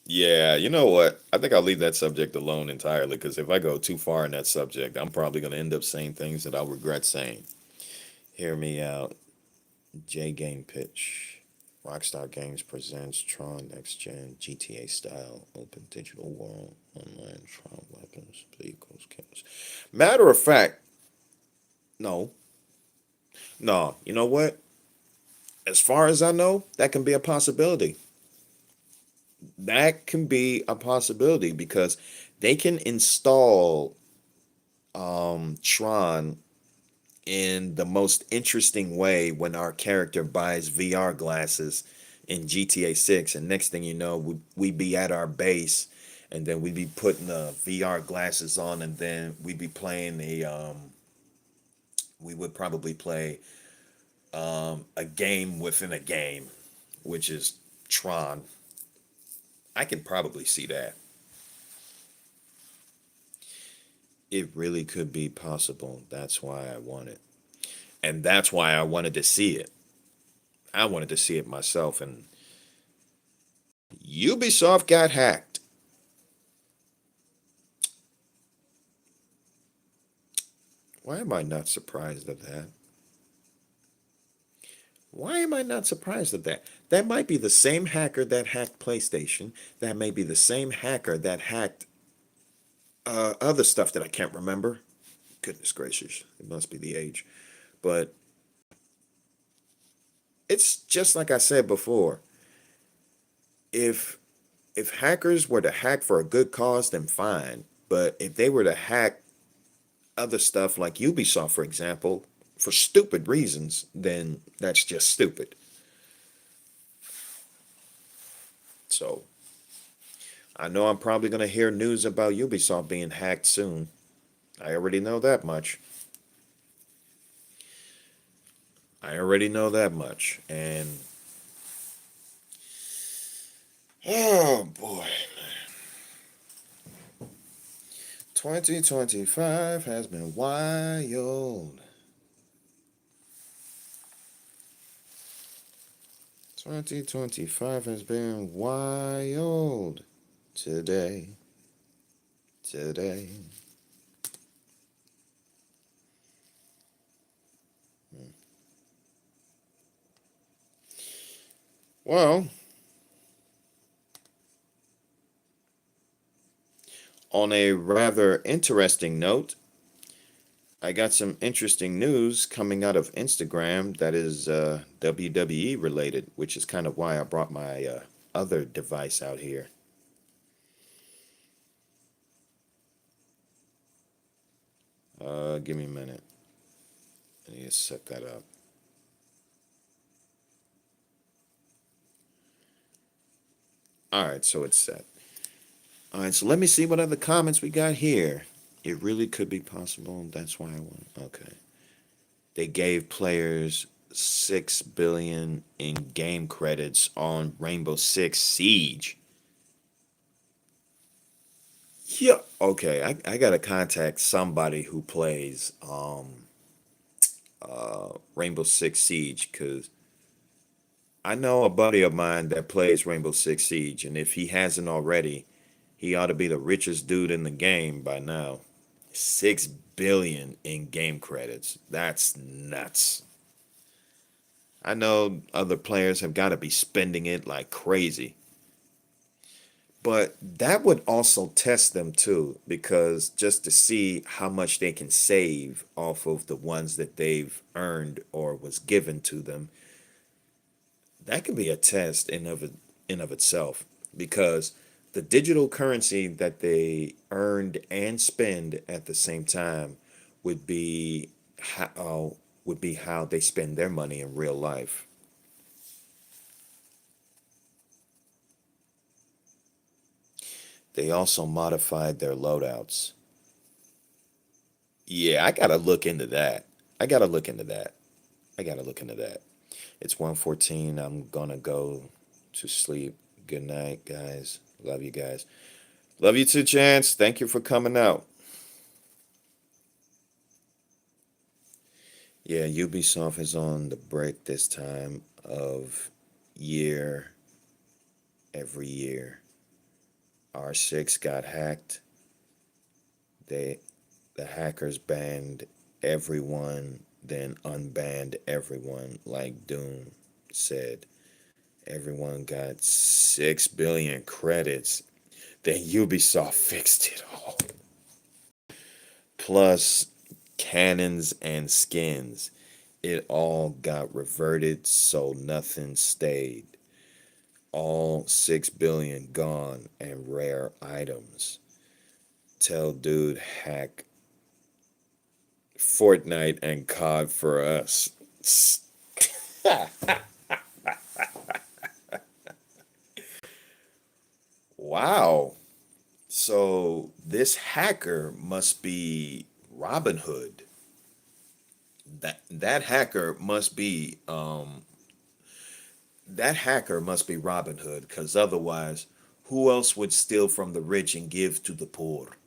yeah, you know what? I think I'll leave that subject alone entirely because if I go too far in that subject, I'm probably going to end up saying things that I'll regret saying. Hear me out. J Game Pitch. Rockstar Games presents Tron Next Gen GTA style open digital world online Tron weapons vehicles kills. Matter of fact, no, no. You know what? As far as I know, that can be a possibility. That can be a possibility because they can install Tron in the most interesting way when our character buys VR glasses in GTA 6. And next thing you know, we be at our base and then we'd be putting the VR glasses on and then we'd be playing we would probably play a game within a game, which is Tron. I can probably see that. It really could be possible. That's why I want it. And that's why I wanted to see it. I wanted to see it myself. And Ubisoft got hacked. Why am I not surprised of that? Why am I not surprised at that? That might be the same hacker that hacked PlayStation. That may be the same hacker that hacked other stuff that I can't remember. Goodness gracious, it must be the age. But it's just like I said before. If if hackers were to hack for a good cause, then fine. But if they were to hack other stuff like Ubisoft, for example, for stupid reasons, then that's just stupid. So I know I'm probably going to hear news about Ubisoft being hacked soon. I already know that much. I already know that much. And oh boy, 2025 has been wild. 2025 has been wild today. Today. Well, on a rather interesting note, I got some interesting news coming out of Instagram that is WWE related, which is kind of why I brought my other device out here. Give me a minute. I need to set that up. All right, so it's set. All right, so let me see what other comments we got here. It really could be possible. That's why I want. Okay. They gave players 6 billion in game credits on Rainbow Six Siege. Yeah. Okay, I gotta contact somebody who plays Rainbow Six Siege because I know a buddy of mine that plays Rainbow Six Siege, and if he hasn't already, he ought to be the richest dude in the game by now. 6 billion in game credits. That's nuts. I know other players have got to be spending it like crazy. But that would also test them too, because just to see how much they can save off of the ones that they've earned or was given to them, that could be a test in of itself. Because the digital currency that they earned and spend at the same time would be how they spend their money in real life. They also modified their loadouts. Yeah, I gotta look into that. I gotta look into that. I gotta look into that. It's 1:14. I'm gonna go to sleep. Good night, guys. Love you guys. Love you too, Chance. Thank you for coming out. Yeah, Ubisoft is on the break this time of year every year. R6 got hacked. They the hackers banned everyone, then unbanned everyone, like Doom said. Everyone got 6 billion credits. Then Ubisoft fixed it all. Plus cannons and skins. It all got reverted, so nothing stayed. All 6 billion gone and rare items. Tell dude hack Fortnite and COD for us. Wow. So this hacker must be Robin Hood. That hacker must be that hacker must be Robin Hood, because otherwise, who else would steal from the rich and give to the poor?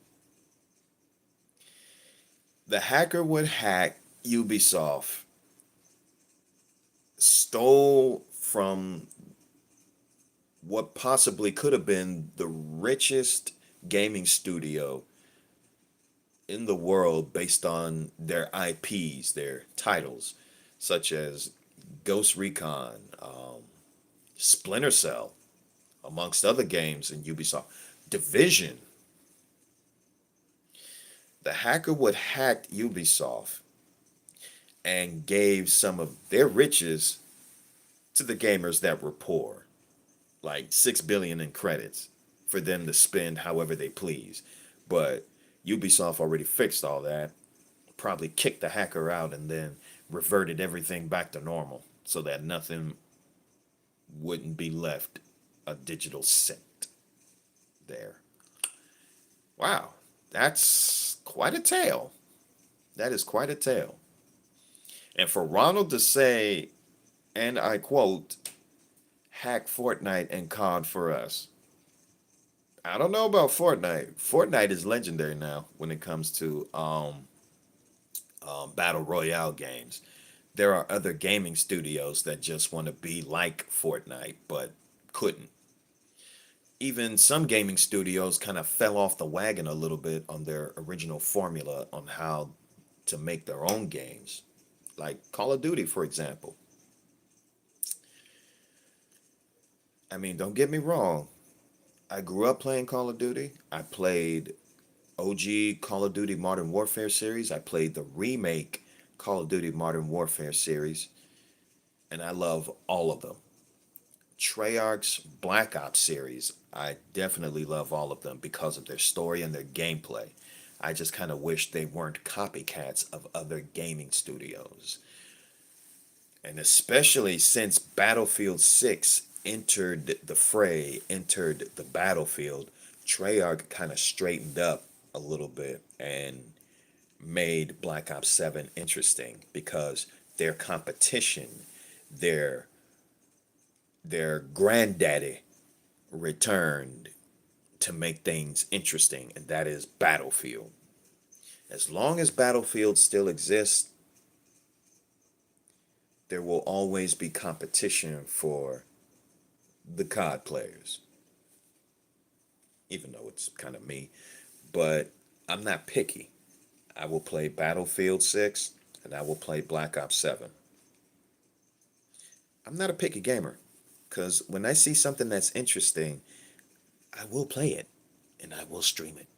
The hacker would hack Ubisoft, stole from what possibly could have been the richest gaming studio in the world based on their IPs, their titles, such as Ghost Recon, Splinter Cell, amongst other games in Ubisoft. Division. The hacker would hack Ubisoft and gave some of their riches to the gamers that were poor, like 6 billion in credits for them to spend however they please. But Ubisoft already fixed all that, probably kicked the hacker out and then reverted everything back to normal so that nothing wouldn't be left a digital cent there. Wow, that's quite a tale. That is quite a tale. And for Ronald to say, and I quote, hack Fortnite and COD for us. I don't know about Fortnite. Fortnite is legendary now when it comes to battle royale games. There are other gaming studios that just want to be like Fortnite, but couldn't. Even some gaming studios kind of fell off the wagon a little bit on their original formula on how to make their own games, like Call of Duty, for example. I mean, don't get me wrong. I grew up playing Call of Duty. I played OG Call of Duty Modern Warfare series. I played the remake Call of Duty Modern Warfare series, and I love all of them. Treyarch's Black Ops series, I definitely love all of them because of their story and their gameplay. I just kind of wish they weren't copycats of other gaming studios. And especially since Battlefield 6 entered the fray, entered the battlefield, Treyarch kind of straightened up a little bit and made Black Ops 7 interesting because their competition, their their granddaddy returned to make things interesting, and that is Battlefield. As long as Battlefield still exists, there will always be competition for the COD players, even though it's kind of me. But I'm not picky. I will play Battlefield 6 and I will play Black Ops 7. I'm not a picky gamer because when I see something that's interesting, I will play it and I will stream it.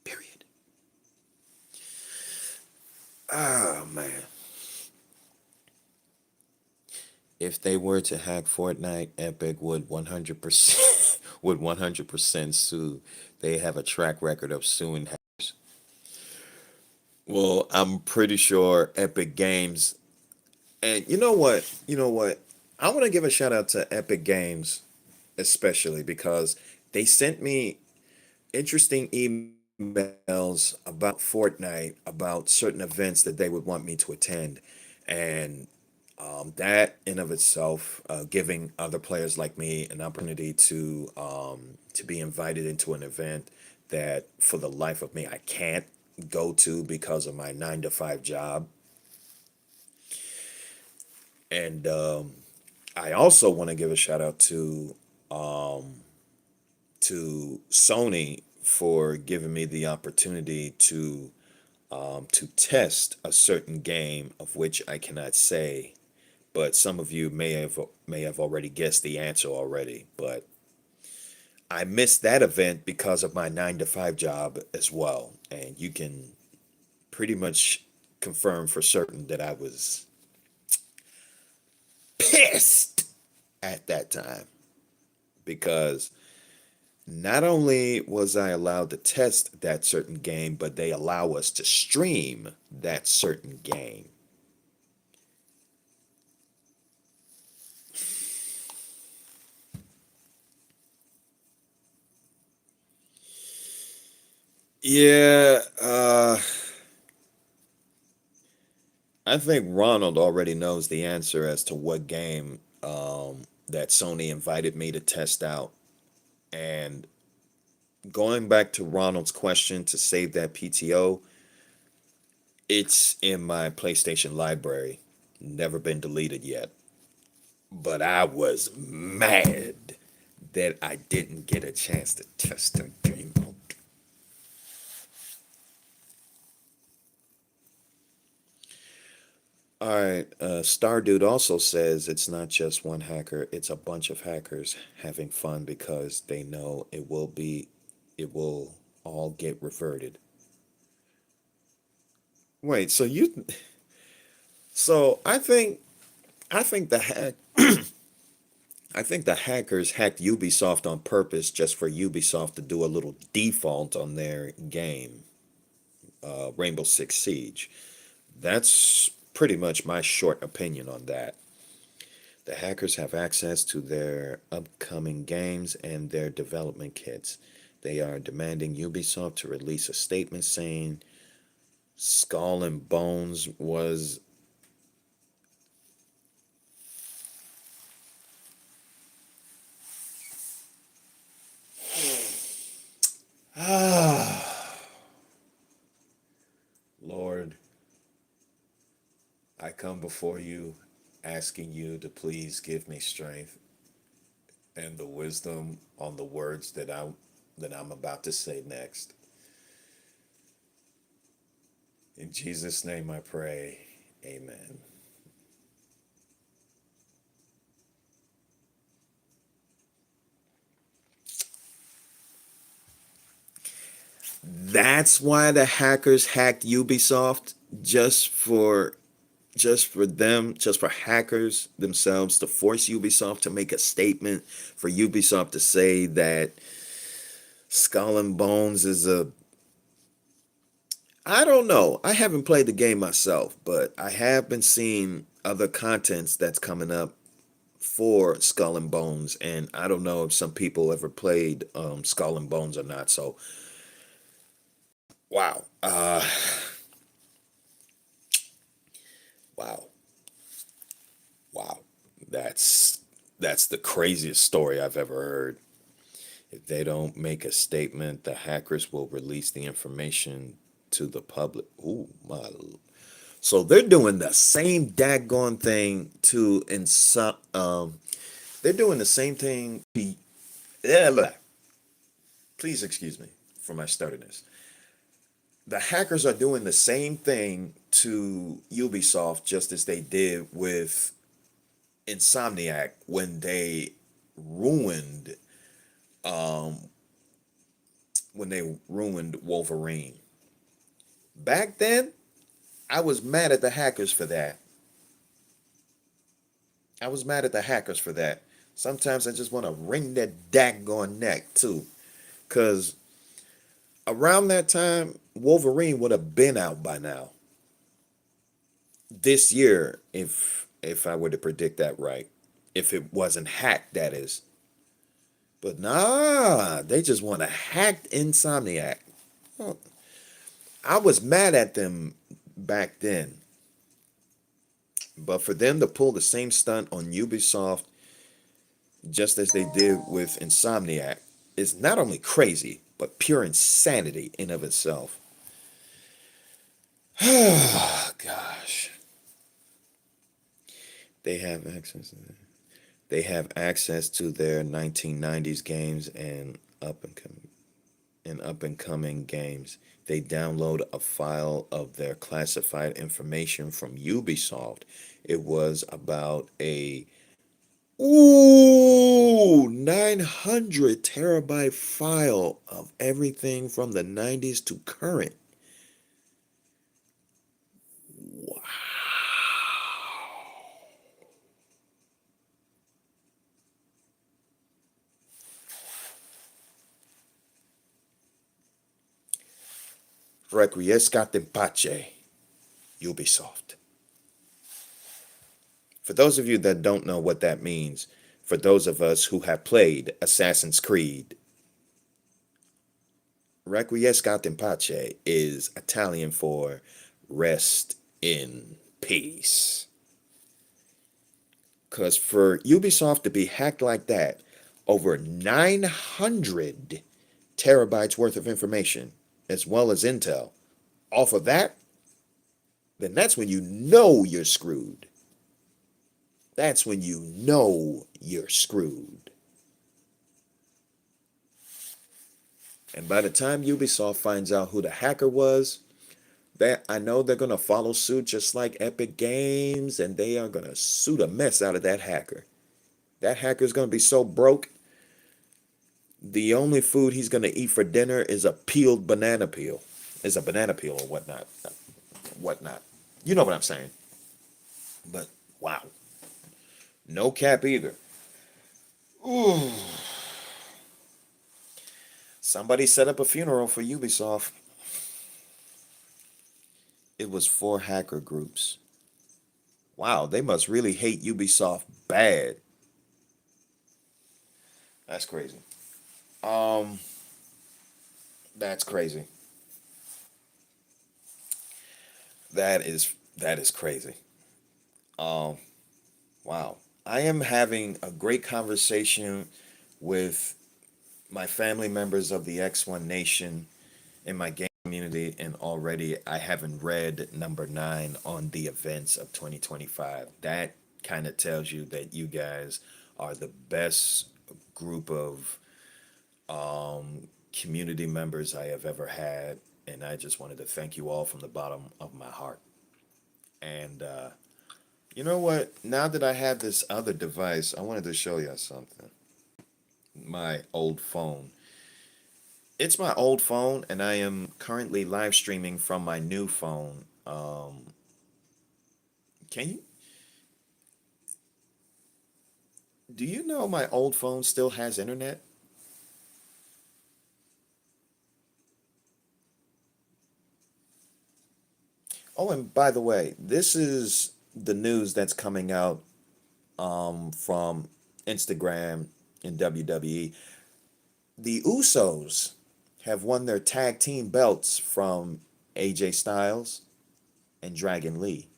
Period. Oh man. If they were to hack Fortnite, Epic would 100% would 100% sue. They have a track record of suing hackers. Well, I'm pretty sure Epic Games, and you know what? You know what? I want to give a shout out to Epic Games especially because they sent me interesting emails about Fortnite, about certain events that they would want me to attend. And that in of itself, giving other players like me an opportunity to be invited into an event that for the life of me I can't go to because of my 9 to 5 job. And I also want to give a shout out to Sony for giving me the opportunity to test a certain game of which I cannot say, but some of you may have already guessed the answer already. But I missed that event because of my 9 to 5 job as well, and you can pretty much confirm for certain that I was pissed at that time because not only was I allowed to test that certain game, but they allow us to stream that certain game. Yeah, I think Ronald already knows the answer as to what game that Sony invited me to test out. And going back to Ronald's question to save that PTO, it's in my PlayStation library, never been deleted yet. But I was mad that I didn't get a chance to test the game out. All right, Stardude also says it's not just one hacker, it's a bunch of hackers having fun because they know it will all get reverted. Wait, so I think the hack, I think the hackers hacked Ubisoft on purpose just for Ubisoft to do a little default on their game, Rainbow Six Siege. That's pretty much my short opinion on that. The hackers have access to their upcoming games and their development kits. They are demanding Ubisoft to release a statement saying Skull and Bones was. Ah, Lord, I come before you asking you to please give me strength and the wisdom on the words that I'm about to say next. In Jesus' name I pray. Amen. That's why the hackers hacked Ubisoft just for just for hackers themselves to force Ubisoft to make a statement, for Ubisoft to say that Skull and Bones I don't know. I haven't played the game myself, but I have been seeing other contents that's coming up for Skull and Bones, and I don't know if some people ever played Skull and Bones or not. So, wow, wow, wow. That's that's the craziest story I've ever heard. If they don't make a statement, the hackers will release the information to the public. Ooh, my. So they're doing the same daggone thing to in some. They're doing the same thing. Yeah, please excuse me for my stuttersness. The hackers are doing the same thing to Ubisoft just as they did with Insomniac when they ruined Wolverine. Back then, I was mad at the hackers for that. I was mad at the hackers for that. Sometimes I just want to wring their daggone neck too, cause around that time Wolverine would have been out by now. This year, if I were to predict that right, if it wasn't hacked, that is. But nah, they just want to hack Insomniac. Well, I was mad at them back then, but for them to pull the same stunt on Ubisoft just as they did with Insomniac is not only crazy, but pure insanity in of itself. Oh, gosh. They have access. They have access to their 1990s games up and coming games. They download a file of their classified information from Ubisoft. It was about a 900 terabyte file of everything from the 90s to current. Wow. Requiescat in pace, Ubisoft. For those of you that don't know what that means, for those of us who have played Assassin's Creed, Requiescat in pace is Italian for rest in peace. Because for Ubisoft to be hacked like that, over 900 terabytes worth of information, as well as intel, off of that, then that's when you know you're screwed. That's when you know you're screwed. And by the time Ubisoft finds out who the hacker was, that I know they're gonna follow suit just like Epic Games, and they are gonna sue the mess out of that hacker. That hacker's gonna be so broke, the only food he's gonna eat for dinner is a peeled banana peel. Is a banana peel or whatnot. Whatnot. You know what I'm saying. But wow. No cap either. Ooh. Somebody set up a funeral for Ubisoft. It was 4 hacker groups. Wow, they must really hate Ubisoft bad. That's crazy. Um, that's crazy. That is crazy. Um, wow. I am having a great conversation with my family members of the X1 Nation in my game community, and already I haven't read number 9 on the events of 2025. That kind of tells you that you guys are the best group of community members I have ever had, and I just wanted to thank you all from the bottom of my heart. And you know what? Now that I have this other device, I wanted to show you something. My old phone. It's my old phone, and I am currently live streaming from my new phone. Can you? Do you know my old phone still has internet? Oh, and by the way, this is the news that's coming out from Instagram and WWE. The Usos have won their tag team belts from AJ Styles and Dragon Lee,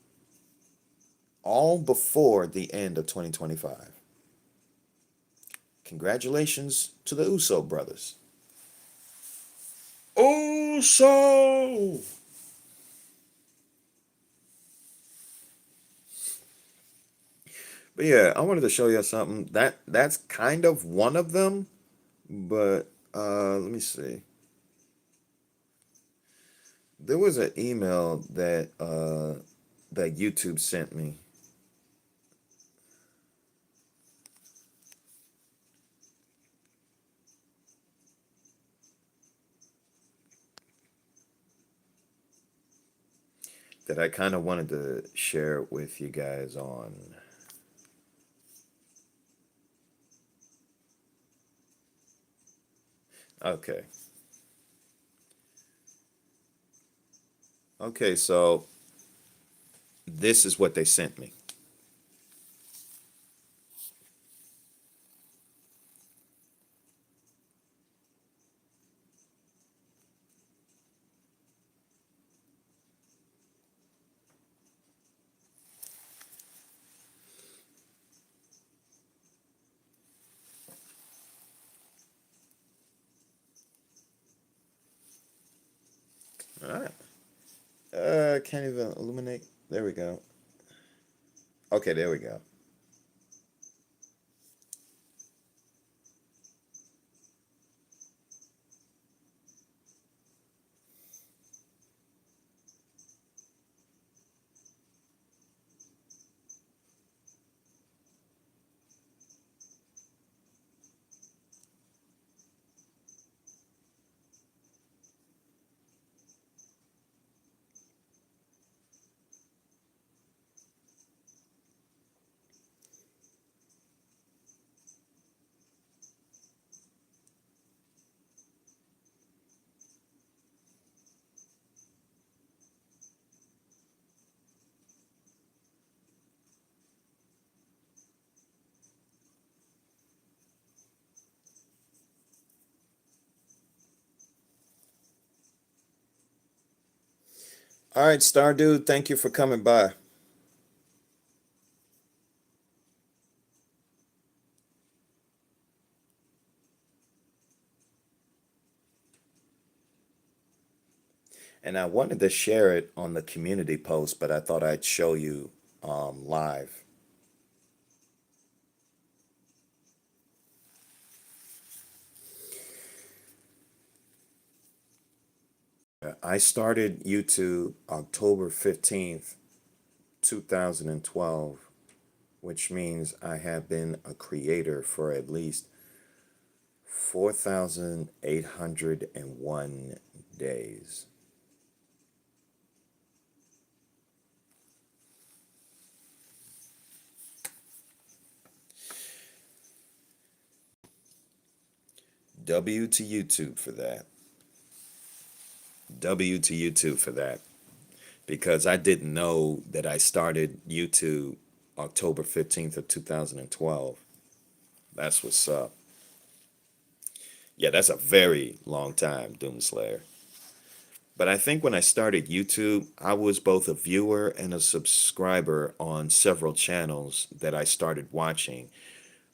all before the end of 2025. Congratulations to the Uso brothers. Uso! But yeah, I wanted to show you something. That's kind of one of them, but let me see. There was an email that YouTube sent me that I kind of wanted to share with you guys on. Okay. Okay, so this is what they sent me. All right. Can't even illuminate. There we go. Okay, there we go. All right, Star Dude, thank you for coming by. And I wanted to share it on the community post, but I thought I'd show you live. I started YouTube October 15th, 2012, which means I have been a creator for at least 4,801 days. W to YouTube for that. W to YouTube for that. Because I didn't know that I started YouTube October 15th of 2012. That's what's up. Yeah, that's a very long time, Doomslayer. But I think when I started YouTube, I was both a viewer and a subscriber on several channels that I started watching.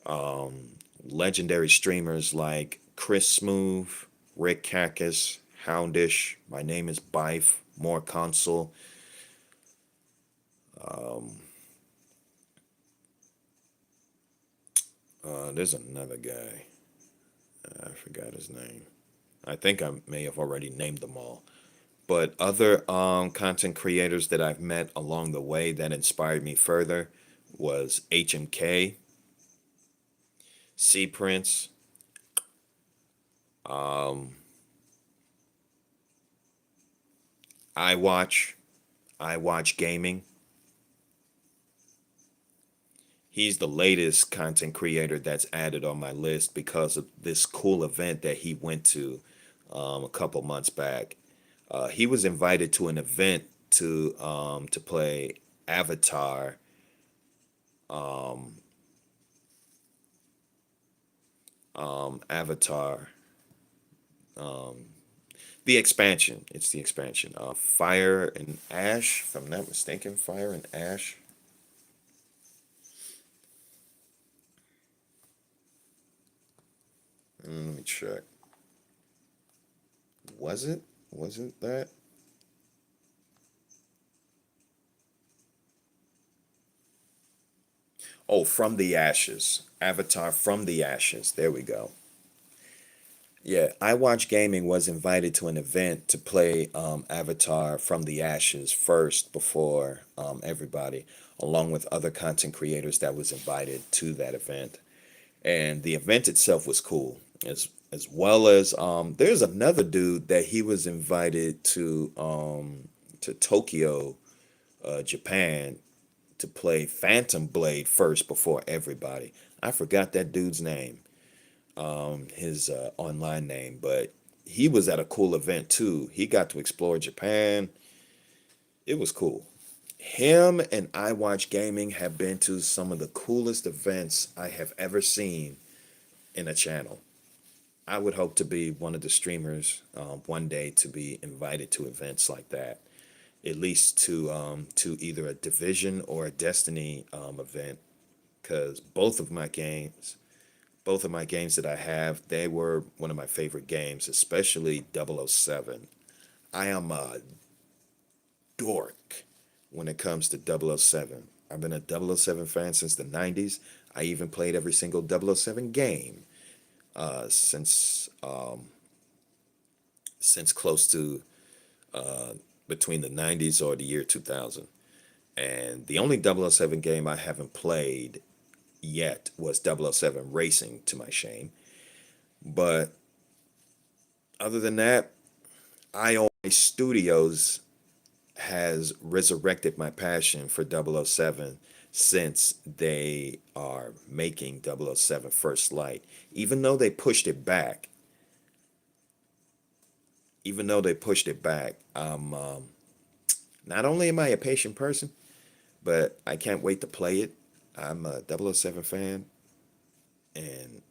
Legendary streamers like Chris Smooth, Rick Cackus, Houndish, My Name is Bife, More Console. There's another guy. I forgot his name. I think I may have already named them all. But other content creators that I've met along the way that inspired me further was HMK, C Prince, um, iWatch, iWatch Gaming. He's the latest content creator that's added on my list because of this cool event that he went to a couple months back. He was invited to an event to play Avatar. Um, Avatar. Um, the expansion. It's the expansion. Fire and Ash. If I'm not mistaken, Fire and Ash. Let me check. Was it? Wasn't that? Oh, From the Ashes. Avatar From the Ashes. There we go. Yeah, I Watch Gaming was invited to an event to play Avatar From the Ashes first before everybody, along with other content creators that was invited to that event. And the event itself was cool, as well as there's another dude that he was invited to Tokyo, Japan, to play Phantom Blade first before everybody. I forgot that dude's name, his online name, but he was at a cool event too. He got to explore Japan. It was cool. Him and I Watch Gaming have been to some of the coolest events I have ever seen in a channel. I would hope to be one of the streamers one day to be invited to events like that, at least to either a Division or a Destiny event, because both of my games that I have, they were one of my favorite games, especially 007. I am a dork when it comes to 007. I've been a 007 fan since the 90s. I even played every single 007 game since close to uh, between the 90s or the year 2000. And the only 007 game I haven't played yet was 007 Racing, to my shame. But other than that, IOI Studios has resurrected my passion for 007 since they are making 007 First Light. Even though they pushed it back, even though they pushed it back, not only am I a patient person, but I can't wait to play it. I'm a 007 fan, and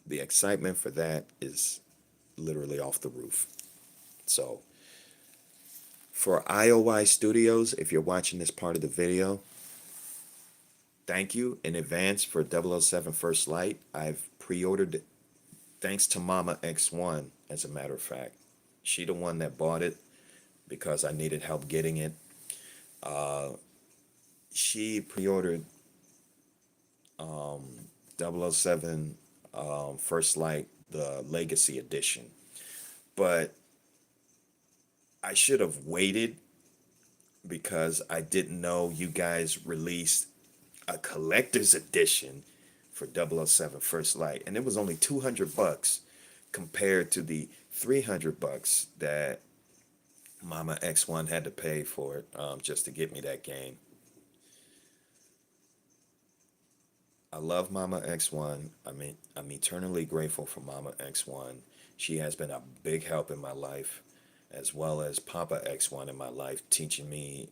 the excitement for that is literally off the roof. So, for IOI Studios, if you're watching this part of the video, thank you in advance for 007 First Light. I've pre-ordered it thanks to Mama X1, as a matter of fact. She the one that bought it because I needed help getting it. Uh, she pre-ordered um, 007 First Light, the Legacy Edition. But I should have waited because I didn't know you guys released a collector's edition for 007 First Light, and it was only 200 bucks compared to the 300 bucks that Mama X1 had to pay for it just to get me that game. I love Mama X1. I mean, I'm eternally grateful for Mama X1. She has been a big help in my life, as well as Papa X1 in my life, teaching me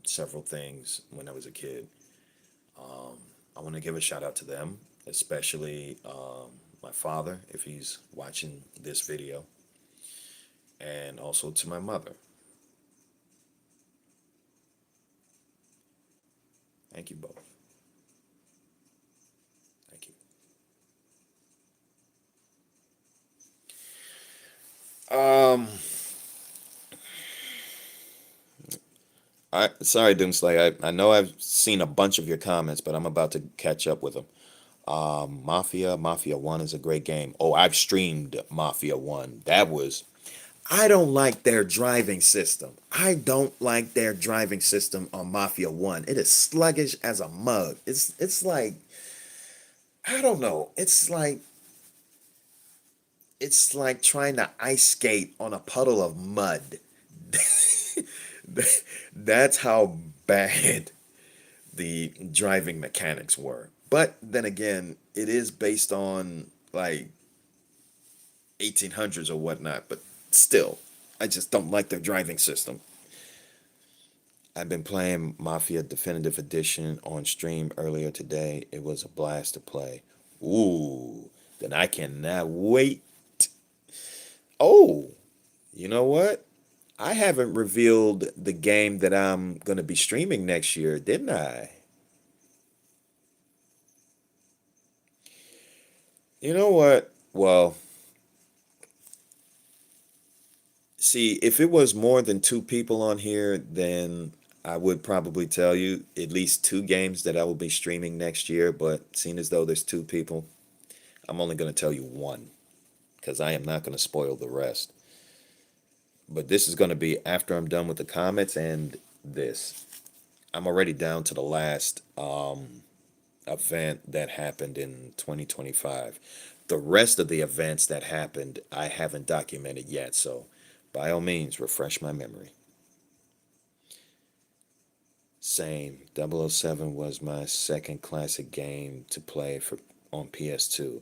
several things when I was a kid. Um, I want to give a shout out to them, especially my father, if he's watching this video, and also to my mother. Thank you both. Thank you. I sorry, Doomslay. I know I've seen a bunch of your comments, but I'm about to catch up with them. Mafia 1 is a great game. Oh, I've streamed Mafia 1. That was I don't like their driving system. I don't like their driving system on Mafia 1. It is sluggish as a mug. It's like I don't know. It's like trying to ice skate on a puddle of mud. That's how bad the driving mechanics were. But then again, it is based on like 1800s or whatnot, but still, I just don't like their driving system. I've been playing Mafia Definitive Edition on stream earlier today. It was a blast to play. Ooh, then I cannot wait. Oh, you know what? I haven't revealed the game that I'm going to be streaming next year, didn't I? You know what? Well, see, if it was more than two people on here, then I would probably tell you at least two games that I will be streaming next year. But seeing as though there's two people, I'm only going to tell you one because I am not going to spoil the rest. But this is going to be after I'm done with the comments and this. I'm already down to the last event that happened in 2025. The rest of the events that happened, I haven't documented yet. So by all means, refresh my memory. Same. 007 was my second classic game to play for on PS2.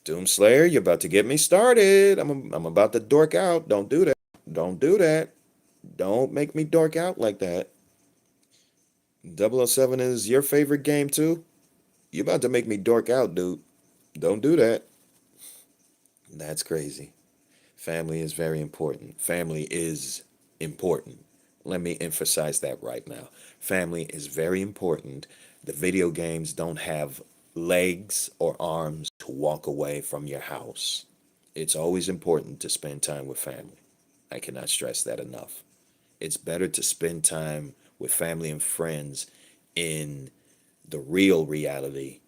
Doomslayer, you're about to get me started. I'm about to dork out. Don't do that. Don't do that. Don't make me dork out like that. 007 is your favorite game too? You're about to make me dork out, dude. Don't do that. That's crazy. Family is very important. Family is important. Let me emphasize that right now. Family is very important. The video games don't have legs or arms to walk away from your house. It's always important to spend time with family. I cannot stress that enough. It's better to spend time with family and friends in the real reality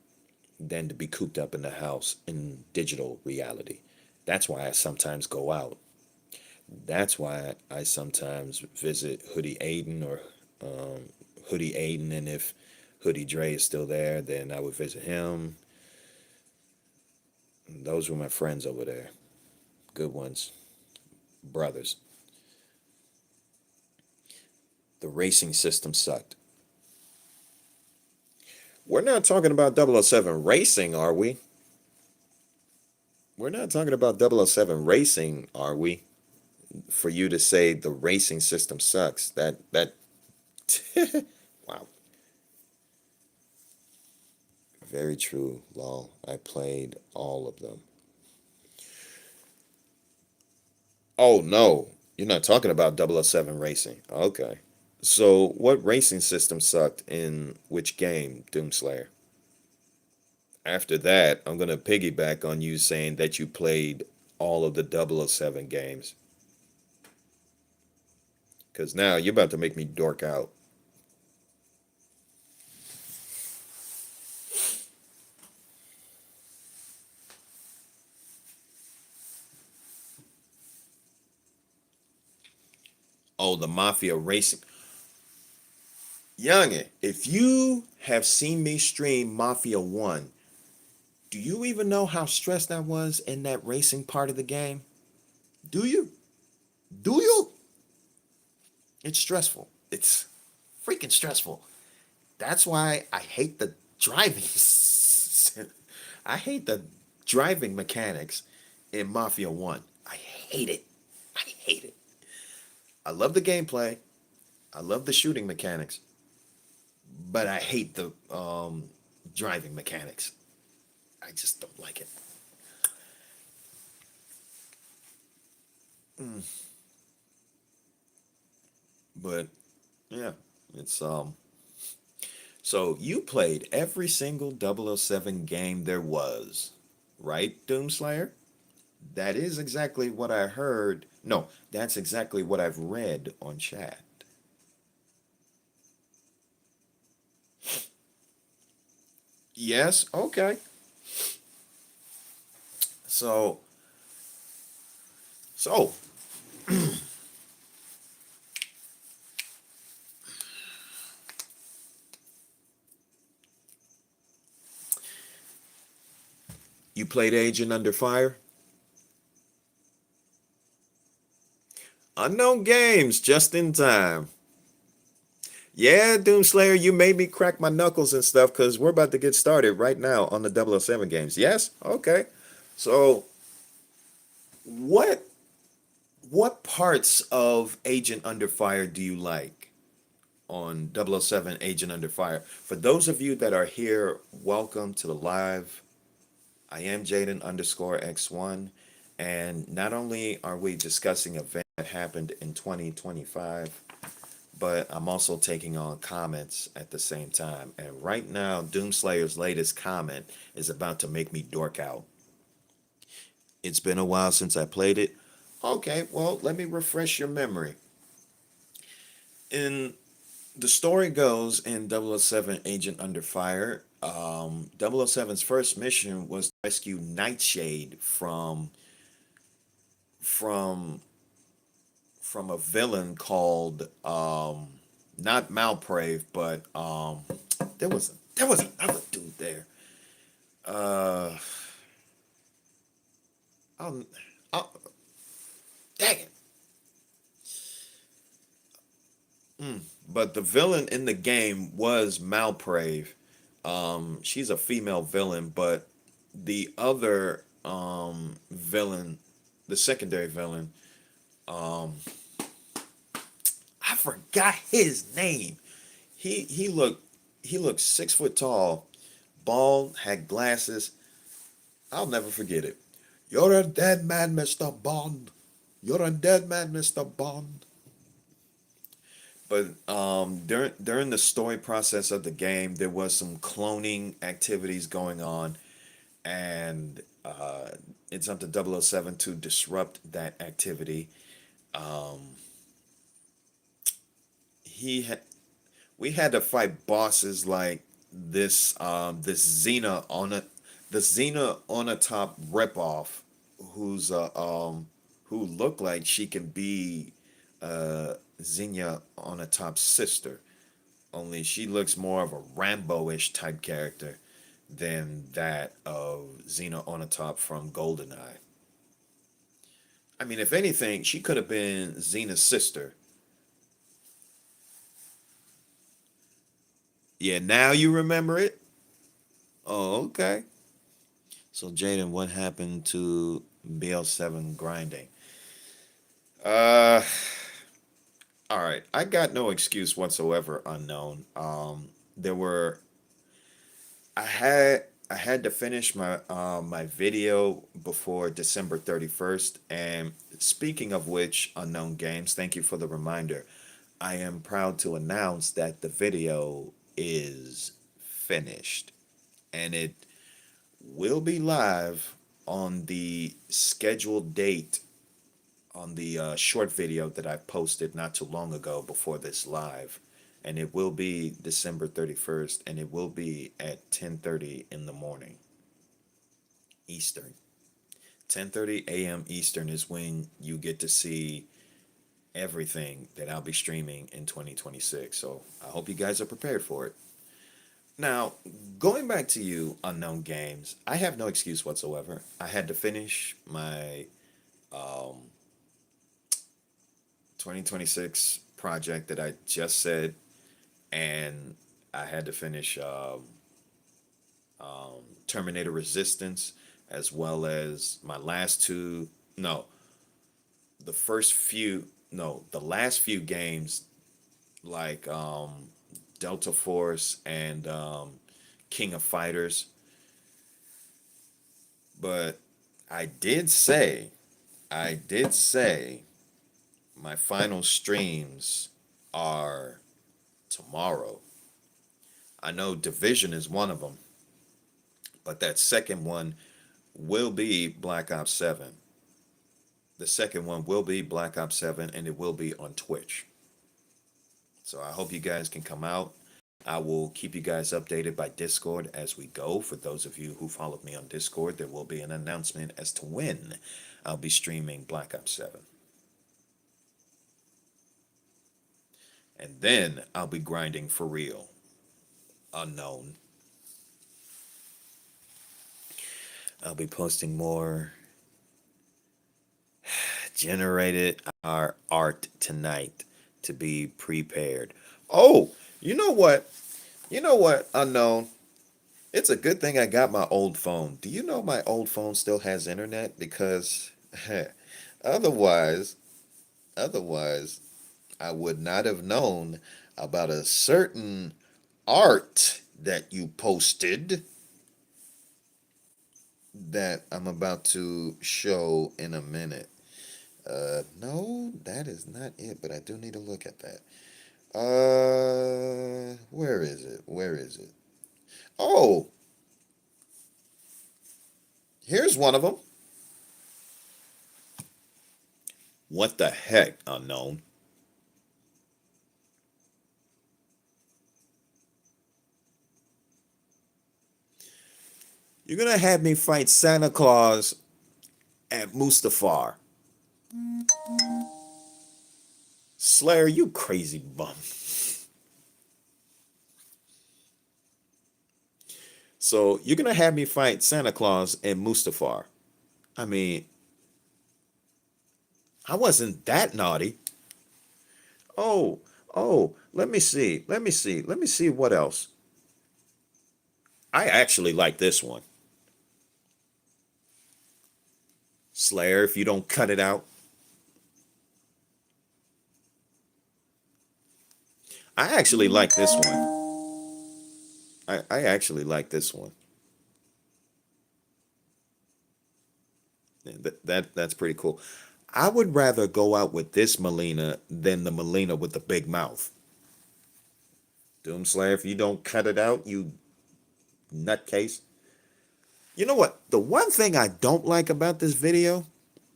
than to be cooped up in the house in digital reality. That's why I sometimes go out. That's why I sometimes visit Hoodie Aiden or Hoodie Aiden, and if Hoodie Dre is still there, then I would visit him. Those were my friends over there. Good ones. Brothers. The racing system sucked. We're not talking about 007 racing, are we? We're not talking about 007 racing, are we? For you to say the racing system sucks. That wow. Very true, lol. I played all of them. Oh no, you're not talking about 007 racing. Okay. So what racing system sucked in which game, Doomslayer? After that, I'm gonna piggyback on you saying that you played all of the 007 games. Cause now you're about to make me dork out. Oh, the Mafia racing. Youngin, if you have seen me stream Mafia 1, do you even know how stressed I was in that racing part of the game? Do you? Do you? It's stressful. It's freaking stressful. That's why I hate the driving. I hate the driving mechanics in Mafia 1. I hate it. I hate it. I love the gameplay. I love the shooting mechanics. But I hate the driving mechanics. I just don't like it. Mm. But yeah, it's so you played every single 007 game there was, right, Doomslayer? That is exactly what I heard. No, that's exactly what I've read on chat. Yes, okay. So, so you played Agent Under Fire? Unknown Games, just in time. Yeah, Doomslayer, you made me crack my knuckles and stuff because we're about to get started right now on the 007 games. Yes? Okay. So, what what parts of Agent Under Fire do you like? on 007 Agent Under Fire. For those of you that are here, welcome to the live. I am Jaden underscore X1. And not only are we discussing event that happened in 2025, but I'm also taking on comments at the same time. And right now, Doomslayer's latest comment is about to make me dork out. It's been a while since I played it. Okay, well, let me refresh your memory. In the story goes in 007 Agent Under Fire, 007's first mission was to rescue Nightshade from from a villain called not Malprave, but there was another dude there. Uh, um, oh, dang it! But the villain in the game was Malprave. She's a female villain, but the other villain, the secondary villain, um, I forgot his name. He looked 6 foot tall, bald, had glasses. I'll never forget it. You're a dead man, Mr. Bond. You're a dead man, Mr. Bond. But during the story process of the game, there was some cloning activities going on, and it's up to 007 to disrupt that activity. Um, he had we had to fight bosses like this Xena on a top ripoff, who's who looked like she can be Xenia on a top sister, only she looks more of a Rambo-ish type character than that of Xena on a top from GoldenEye. I mean, if anything, she could have been Xena's sister. Yeah, now you remember it. Oh, okay. So Jaden, what happened to BL7 grinding? Uh, all right. I got no excuse whatsoever. Unknown. There were I had to finish my video before December 31st. And speaking of which, Unknown Games, thank you for the reminder. I am proud to announce that the video is finished, and it will be live on the scheduled date on the short video that I posted not too long ago before this live. And it will be December 31st, and it will be at 10:30 in the morning Eastern. 10:30 a.m. Eastern is when you get to see everything that I'll be streaming in 2026. So I hope you guys are prepared for it. Now, going back to you, Unknown Games, I have no excuse whatsoever. I had to finish my um, 2026 project that I just said, and I had to finish Terminator Resistance, as well as my last two, no, the first few, no, the last few games, like Delta Force and King of Fighters. But I did say, I did say my final streams are tomorrow. I know Division is one of them, but that second one will be Black Ops 7. The second one will be Black Ops 7, and it will be on Twitch. So I hope you guys can come out. I will keep you guys updated by Discord as we go. For those of you who followed me on Discord, there will be an announcement as to when I'll be streaming Black Ops 7. And then I'll be grinding for real. Unknown. I'll be posting more generated our art tonight to be prepared. Oh, you know what? You know what, Unknown? It's a good thing I got my old phone. Do you know my old phone still has internet? Because otherwise, otherwise, I would not have known about a certain art that you posted that I'm about to show in a minute. No, that is not it, but I do need to look at that. Where is it? Where is it? Oh, here's one of them. What the heck, unknown? You're gonna have me fight Santa Claus at Mustafar. Slayer, you crazy bum. So you're gonna have me fight Santa Claus and Mustafar. I mean, I wasn't that naughty. Oh, oh, let me see. Let me see. Let me see what else. I actually like this one. Slayer, if you don't cut it out. I actually like this one. I actually like this one. That's pretty cool. I would rather go out with this Melina than the Melina with the big mouth. Doomslayer, if you don't cut it out, you nutcase. You know what? The one thing I don't like about this video,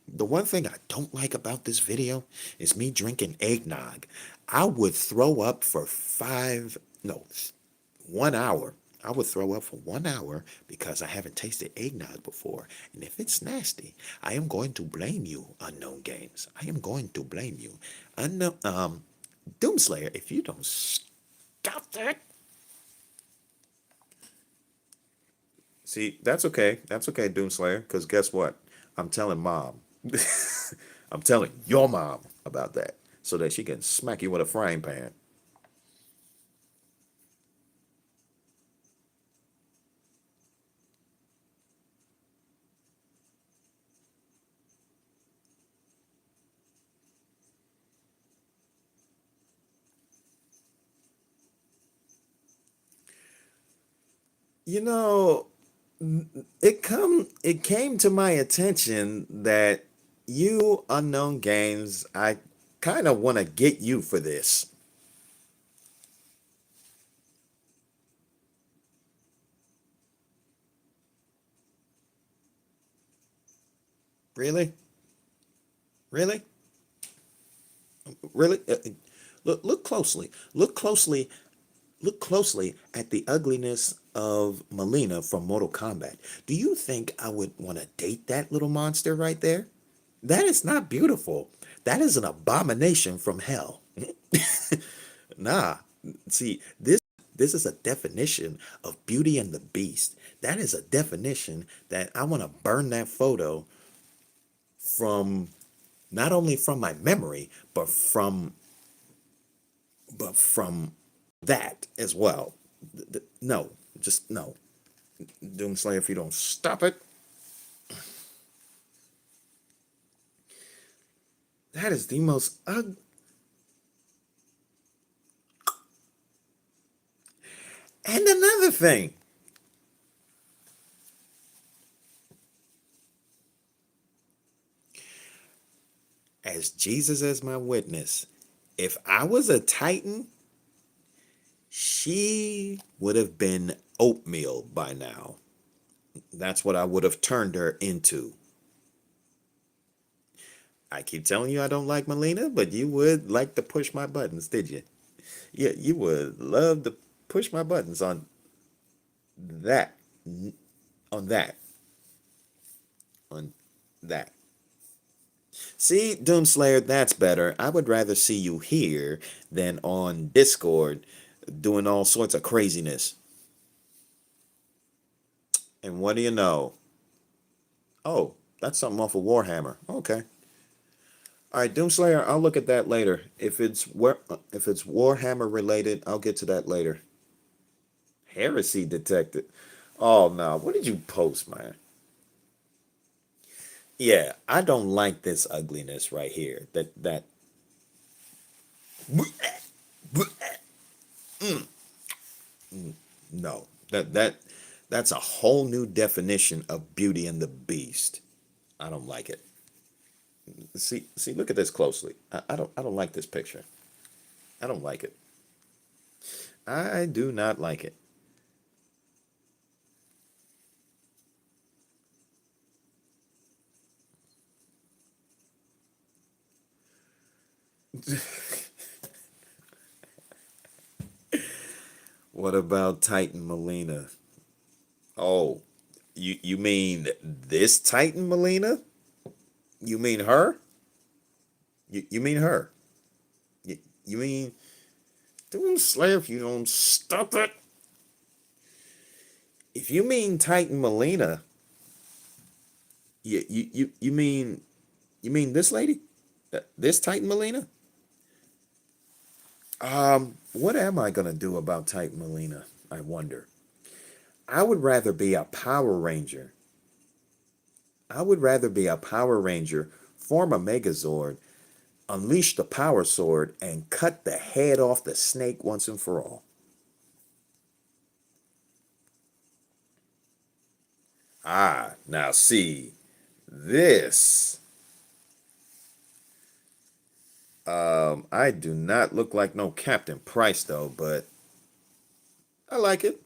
the one thing I don't like about this video is me drinking eggnog. I would throw up for no, 1 hour. I would throw up for 1 hour because I haven't tasted eggnog before. And if it's nasty, I am going to blame you, Unknown Games. I am going to blame you. Doomslayer, if you don't stop that. See, that's okay. That's okay, Doomslayer, because guess what? I'm telling mom. I'm telling your mom about that so that she can smack you with a frying pan. You know, it came to my attention that you Unknown Games, I kind of want to get you for this. Really? Really? Really? Look closely. Look closely. Look closely at the ugliness of Melina from Mortal Kombat. Do you think I would want to date that little monster right there? That is not beautiful. That is an abomination from hell. Nah. See, this is a definition of Beauty and the Beast. That is a definition that I want to burn that photo from not only from my memory, but from that as well. No, just no. Doomslayer, if you don't stop it, that is the most And another thing, as Jesus as my witness, if I was a Titan, she would have been oatmeal by now. That's what I would have turned her into. I keep telling you I don't like Melina, but you would like to push my buttons, did you? Yeah, you would love to push my buttons that, on that, on that. See, Doomslayer, that's better. I would rather see you here than on Discord doing all sorts of craziness. And what do you know? Oh, that's something off of Warhammer. Okay. All right, Doomslayer, I'll look at that later. If it's Warhammer related, I'll get to that later. Heresy detected. Oh no, what did you post, man? Yeah, I don't like this ugliness right here. That That that that's a whole new definition of Beauty and the Beast. I don't like it. See, look at this closely. I don't like this picture. I don't like it. I do not like it. What about Titan Melina? Oh, you mean this Titan Melina? You mean her? You mean her? You mean don't Slayer if you don't stop it? If you mean Titan Melina, you mean this lady? This Titan Melina? What am I gonna do about Titan Melina? I wonder. I would rather be a Power Ranger. I would rather be a Power Ranger, form a Megazord, unleash the Power Sword, and cut the head off the snake once and for all. Ah, now see, this. I do not look like no Captain Price though, but I like it.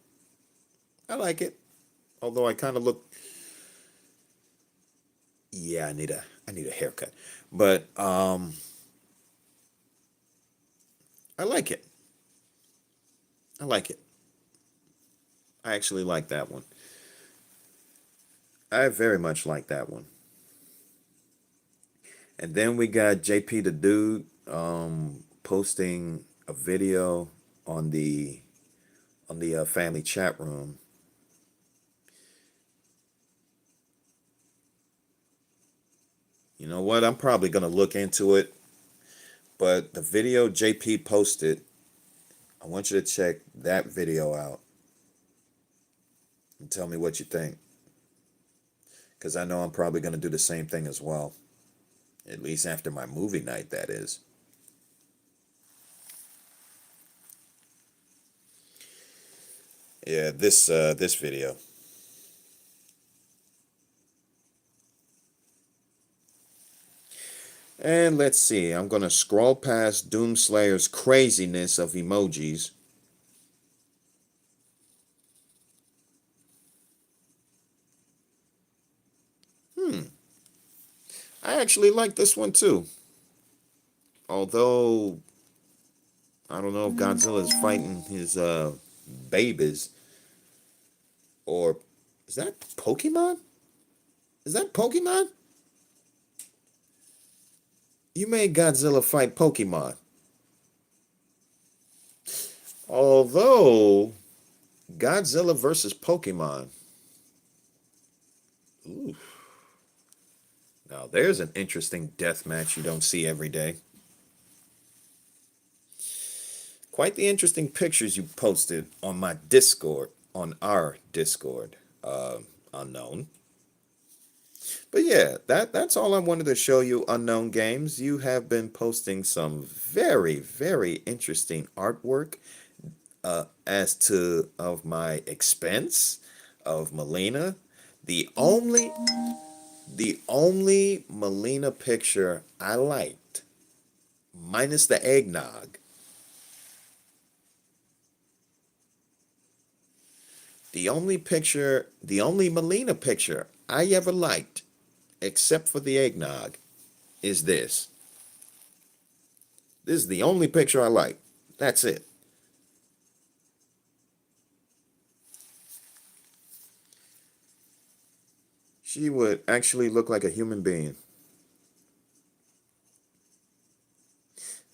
I like it. Although I kind of look, yeah, I need a haircut, but I like it. I like it. I actually like that one. I very much like that one. And then we got JP the dude posting a video on the family chat room. You know what? I'm probably gonna look into it, but the video JP posted, I want you to check that video out and tell me what you think, because I know I'm probably gonna do the same thing as well. At least after my movie night, that is. Yeah, this video. And let's see, I'm gonna scroll past Doomslayer's craziness of emojis. Hmm, I actually like this one too. Although I don't know if Godzilla's fighting his babies, or is that Pokemon? Is that Pokemon? You made Godzilla fight Pokemon. Although Godzilla versus Pokemon. Ooh. Now there's an interesting death match you don't see every day. Quite the interesting pictures you posted on my Discord, on our Discord, unknown. But yeah, that's all I wanted to show you, Unknown Games. You have been posting some very, very interesting artwork as to of my expense of Melina. The only the only Melina picture I liked, minus the eggnog, the only Melina picture I ever liked, except for the eggnog, is this. This is the only picture I like. That's it. She would actually look like a human being.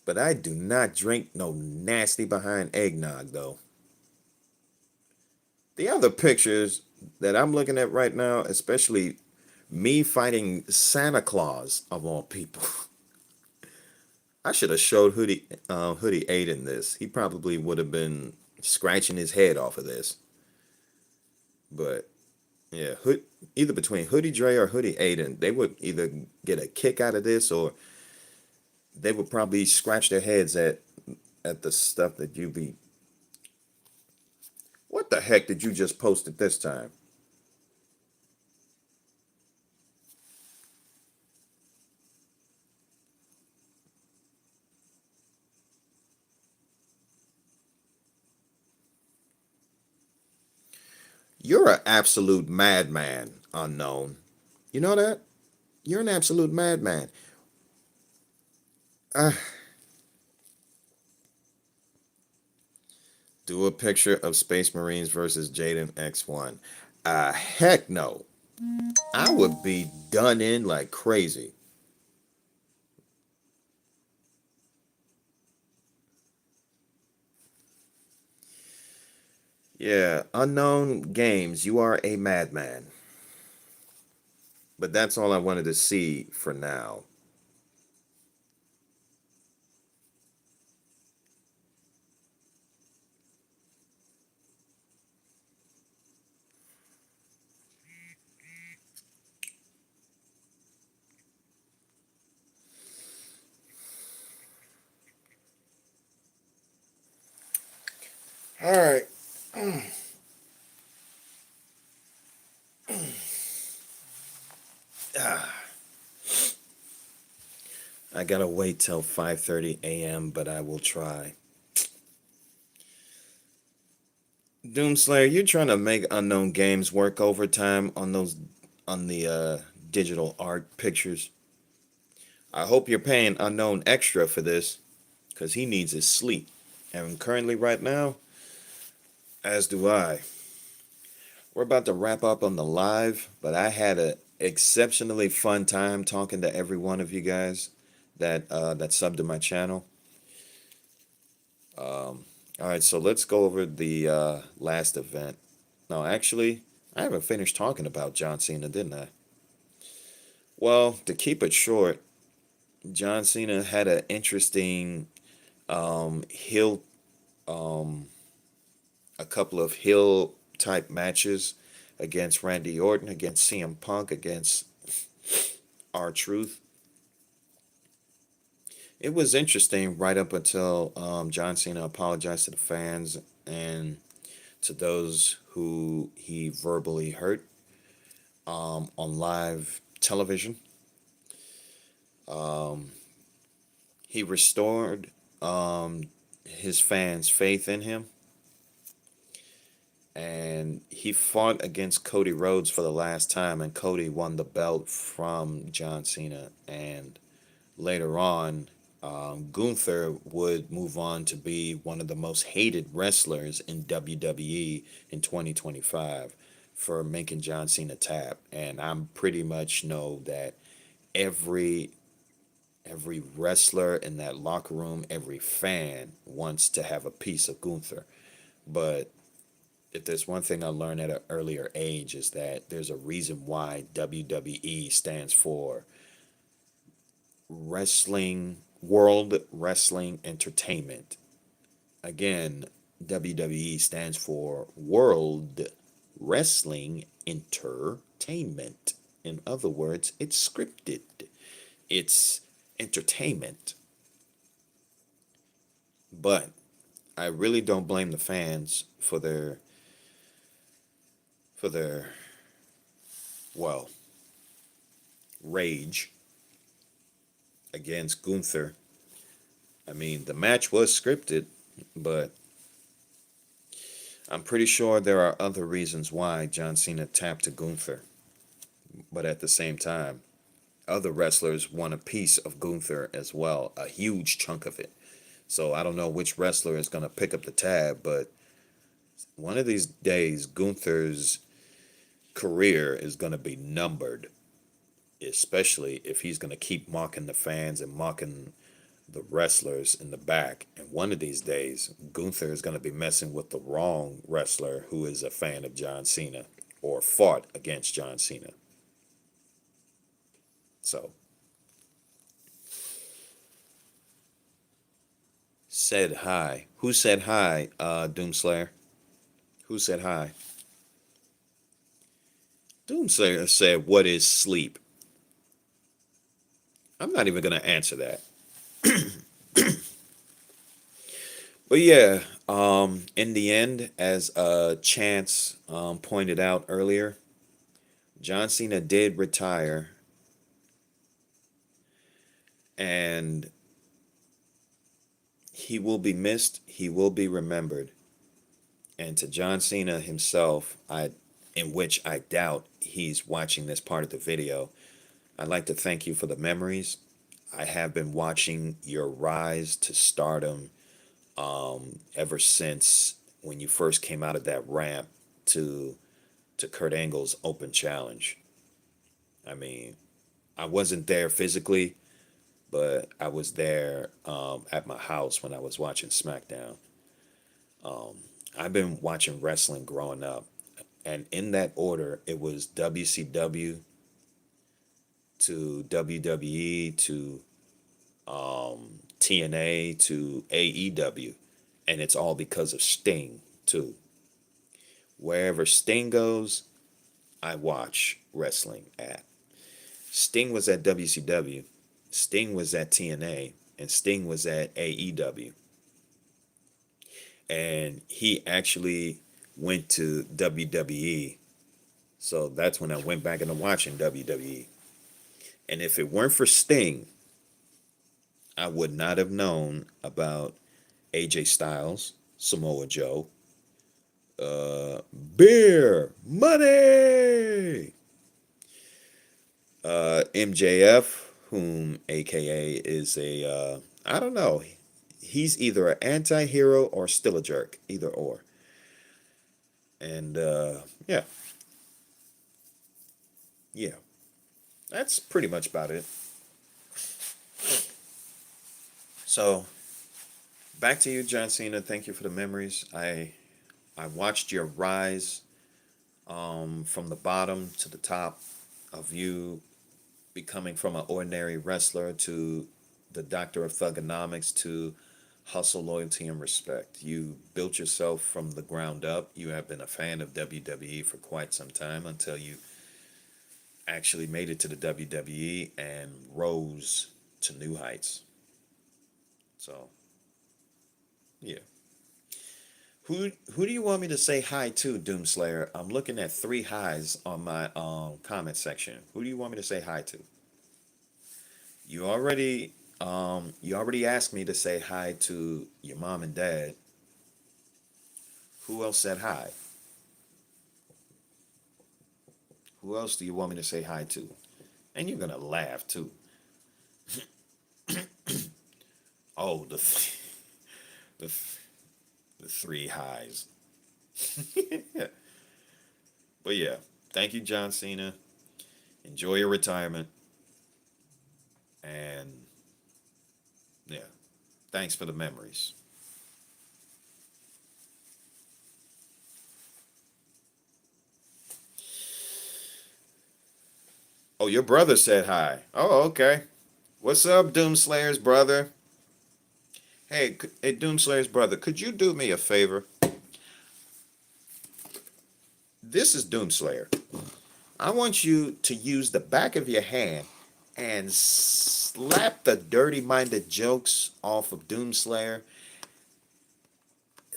But I do not drink no nasty behind eggnog, though. The other pictures that I'm looking at right now, especially me fighting Santa Claus of all people. I should have showed Hoodie 8 in this. He probably would have been scratching his head off of this. But yeah, either between Hoodie Dre or Hoodie Aiden, they would either get a kick out of this, or they would probably scratch their heads at the stuff that you be What the heck did you just post at this time? You're an absolute madman, unknown. You know that? You're an absolute madman. Uh, do a picture of Space Marines versus Jaden X1. Heck no. I would be done in like crazy. Yeah, unknown games, you are a madman. But that's all I wanted to see for now. All right. I gotta wait till 5:30 a.m., but I will try. Doomslayer, you're trying to make unknown games work overtime on those on the digital art pictures. I hope you're paying unknown extra for this, because he needs his sleep. And currently, right now, as do I. We're about to wrap up on the live, but I had a exceptionally fun time talking to every one of you guys that subbed to my channel. All right, so let's go over the last event. No, actually, I haven't finished talking about John Cena, didn't I? Well, to keep it short, John Cena had an interesting heel, um, a couple of heel type matches against Randy Orton, against CM Punk, against R Truth. It was interesting right up until John Cena apologized to the fans and to those who he verbally hurt on live television. Um, he restored his fans' faith in him, and he fought against Cody Rhodes for the last time, and Cody won the belt from John Cena. And later on, Gunther would move on to be one of the most hated wrestlers in WWE in 2025 for making John Cena tap. And I'm pretty much know that every every wrestler in that locker room, every fan wants to have a piece of Gunther. But if there's one thing I learned at an earlier age is that there's a reason why WWE stands for Wrestling World Wrestling Entertainment. Again, WWE stands for World Wrestling Entertainment. In other words, it's scripted. It's entertainment. But I really don't blame the fans for their well, rage against Gunther. I mean, the match was scripted, but I'm pretty sure there are other reasons why John Cena tapped to Gunther. But at the same time, other wrestlers want a piece of Gunther as well, a huge chunk of it. So I don't know which wrestler is going to pick up the tab, but one of these days, Gunther's career is going to be numbered, especially if he's going to keep mocking the fans and mocking the wrestlers in the back. And one of these days, Gunther is going to be messing with the wrong wrestler who is a fan of John Cena or fought against John Cena. So, said hi. Who said hi, Doomslayer? Who said hi? Doomslayer said, "What is sleep?" I'm not even going to answer that. But yeah, In the end, as Chance pointed out earlier, John Cena did retire, and he will be missed. He will be remembered. And to John Cena himself, in which I doubt he's watching this part of the video, I'd like to thank you for the memories. I have been watching your rise to stardom ever since when you first came out of that ramp to Kurt Angle's open challenge. I mean, I wasn't there physically, but I was there at my house when I was watching SmackDown. I've been watching wrestling growing up, and in that order, it was WCW to WWE to TNA to AEW, and it's all because of Sting too. Wherever Sting goes, I watch wrestling at. Sting was at WCW, Sting was at TNA, and Sting was at AEW. And he actually went to WWE. So that's when I went back into watching WWE. And if it weren't for Sting, I would not have known about AJ Styles, Samoa Joe, Beer, Money, MJF, whom AKA is I don't know, he's either an anti hero or still a jerk, either or. And yeah, yeah, that's pretty much about it. So back to you, John Cena. Thank you for the memories. I watched your rise from the bottom to the top of you becoming from an ordinary wrestler to the doctor of thugonomics to hustle, loyalty, and respect. You built yourself from the ground up. You have been a fan of WWE for quite some time until you actually made it to the WWE and rose to new heights. So, yeah. Who do you want me to say hi to, Doomslayer? I'm looking at 3 highs on my comment section. Who do you want me to say hi to? You already asked me to say hi to your mom and dad. Who else said hi? Who else do you want me to say hi to? And you're gonna laugh too. Oh, the the 3 highs. But yeah, thank you, John Cena. Enjoy your retirement, and yeah, thanks for the memories. Oh, your brother said hi. Oh, okay. What's up, Doomslayer's brother? Hey, Doomslayer's brother, could you do me a favor? This is Doomslayer. I want you to use the back of your hand and slap the dirty minded jokes off of Doomslayer.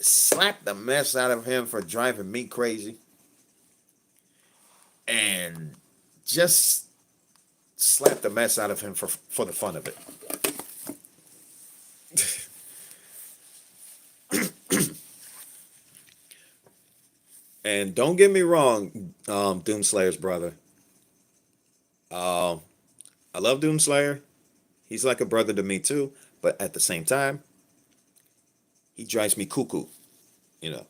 Slap the mess out of him for driving me crazy. And just slap the mess out of him for the fun of it. And don't get me wrong, Doomslayer's brother. I love Doomslayer. He's like a brother to me too. But at the same time, he drives me cuckoo. You know,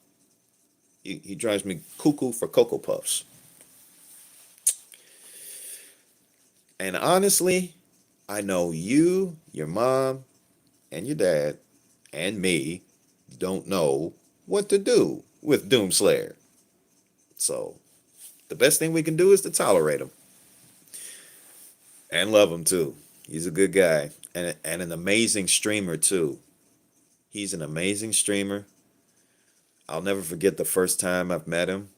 he drives me cuckoo for Cocoa Puffs. And honestly, I know you, your mom, and your dad, and me don't know what to do with Doomslayer. So the best thing we can do is to tolerate him and love him too. He's a good guy and an amazing streamer too. He's an amazing streamer. I'll never forget the first time I've met him.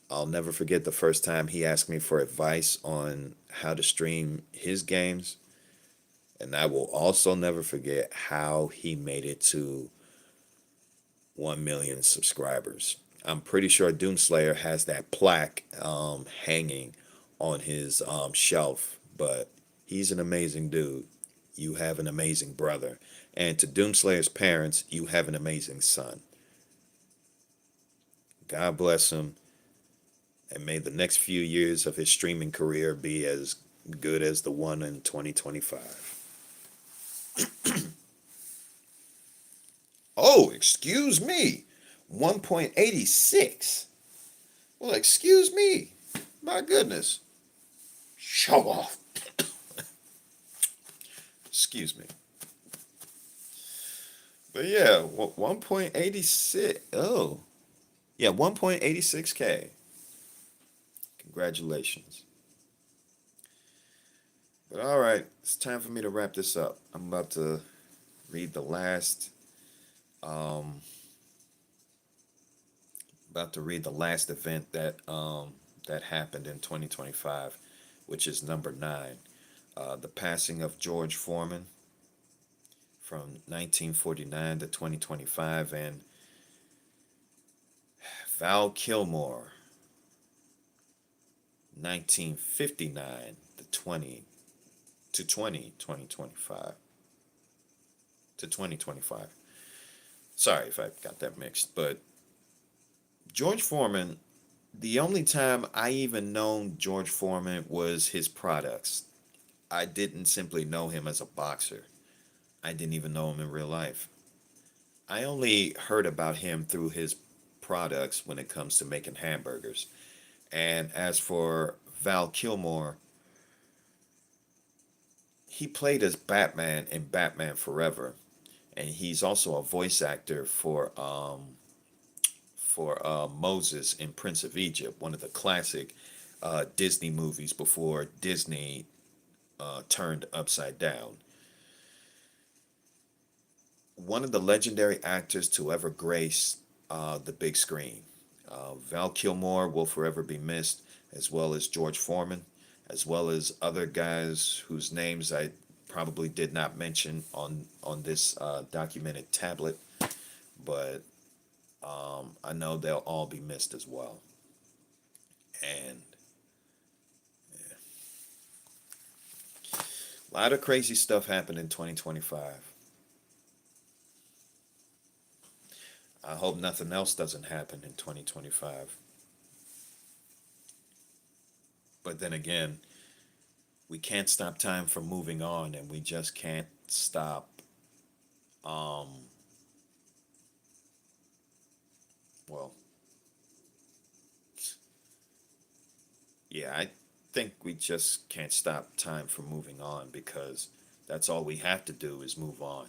I'll never forget the first time he asked me for advice on how to stream his games. And I will also never forget how he made it to 1 million subscribers. I'm pretty sure Doomslayer has that plaque hanging on his shelf, but he's an amazing dude. You have an amazing brother. And to Doomslayer's parents, you have an amazing son. God bless him, and may the next few years of his streaming career be as good as the one in 2025. Oh, excuse me. 1.86. Well, excuse me. My goodness. Show off. Excuse me. But yeah, 1.86. Oh, yeah, 1.86K. Congratulations. But all right, it's time for me to wrap this up. I'm about to read the last um event that happened in 2025, which is number 9. The passing of George Foreman from 1949 to 2025, and Val Kilmer 1959 to 2025 to 2025. Sorry if I got that mixed, but George Foreman, the only time I even known George Foreman was his products. I didn't simply know him as a boxer. I didn't even know him in real life. I only heard about him through his products when it comes to making hamburgers. And as for Val Kilmer, he played as Batman in Batman Forever, and he's also a voice actor for Moses in Prince of Egypt, one of the classic Disney movies before Disney turned upside down. One of the legendary actors to ever grace the big screen. Val Kilmer will forever be missed, as well as George Foreman, as well as other guys whose names I probably did not mention on this documented tablet, but I know they'll all be missed as well. And yeah, a lot of crazy stuff happened in 2025. I hope nothing else doesn't happen in 2025. But then again, we can't stop time from moving on, and we just can't stop. Um, well, yeah, I think we just can't stop time from moving on because that's all we have to do is move on.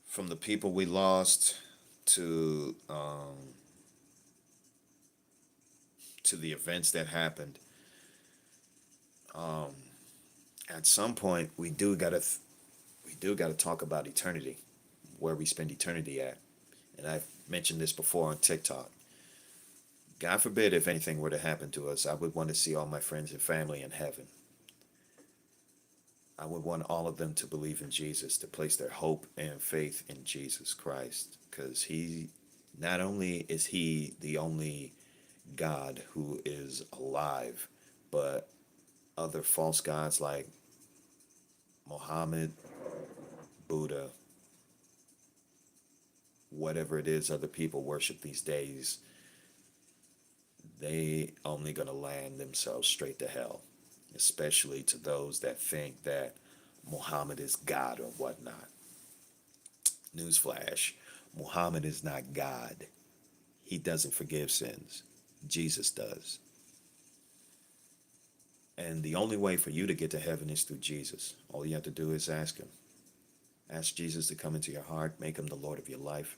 From the people we lost to the events that happened. Um, at some point, we do gotta talk about eternity, where we spend eternity at. And I've mentioned this before on TikTok. God forbid if anything were to happen to us, I would want to see all my friends and family in heaven. I would want all of them to believe in Jesus, to place their hope and faith in Jesus Christ, because he not only is he the only God who is alive, but other false gods like Muhammad, Buddha, whatever it is other people worship these days, they only gonna land themselves straight to hell, especially to those that think that Muhammad is God or whatnot. Newsflash, Muhammad is not God. He doesn't forgive sins. Jesus does. And the only way for you to get to heaven is through Jesus. All you have to do is ask him. Ask Jesus to come into your heart, make him the Lord of your life,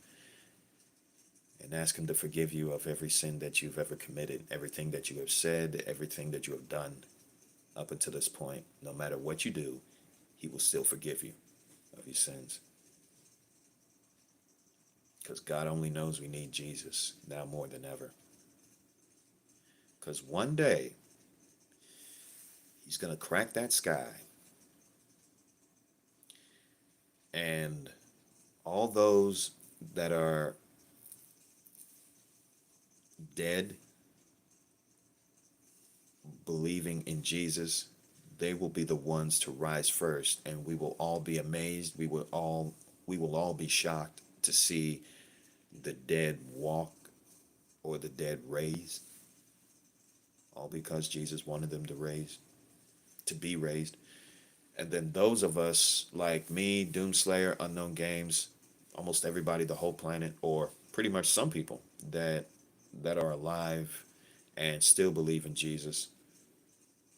and ask him to forgive you of every sin that you've ever committed, everything that you have said, everything that you have done up until this point. No matter what you do, he will still forgive you of your sins. Because God only knows we need Jesus now more than ever. Because one day, he's going to crack that sky, and All those that are dead, believing in Jesus, they will be the ones to rise first, and we will all be amazed. We will all be shocked to see the dead walk or the dead raised, all because Jesus wanted them to be raised. And then those of us like me, Doomslayer, Unknown Games, almost everybody, the whole planet, or pretty much some people that are alive and still believe in Jesus,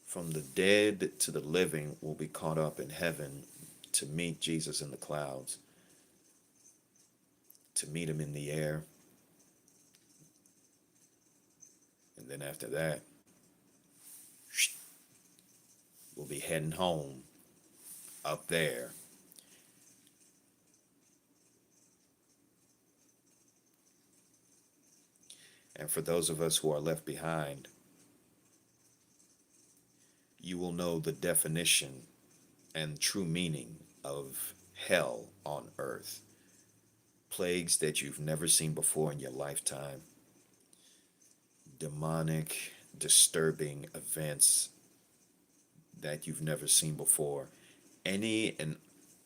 from the dead to the living, will be caught up in heaven to meet Jesus in the clouds, to meet him in the air. And then after that, we'll be heading home up there. And for those of us who are left behind, you will know the definition and true meaning of hell on earth. Plagues that you've never seen before in your lifetime, demonic, disturbing events that you've never seen before. Any and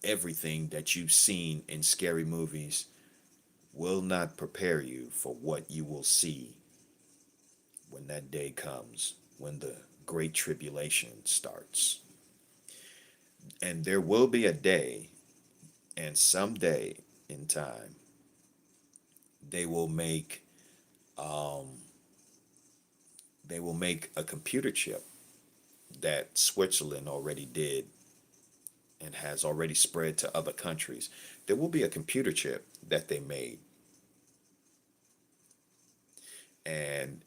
everything that you've seen in scary movies will not prepare you for what you will see when that day comes, when the great tribulation starts. And there will be a day, and someday in time, they will make um, they will make a computer chip that Switzerland already did and has already spread to other countries. There will be a computer chip that they made, and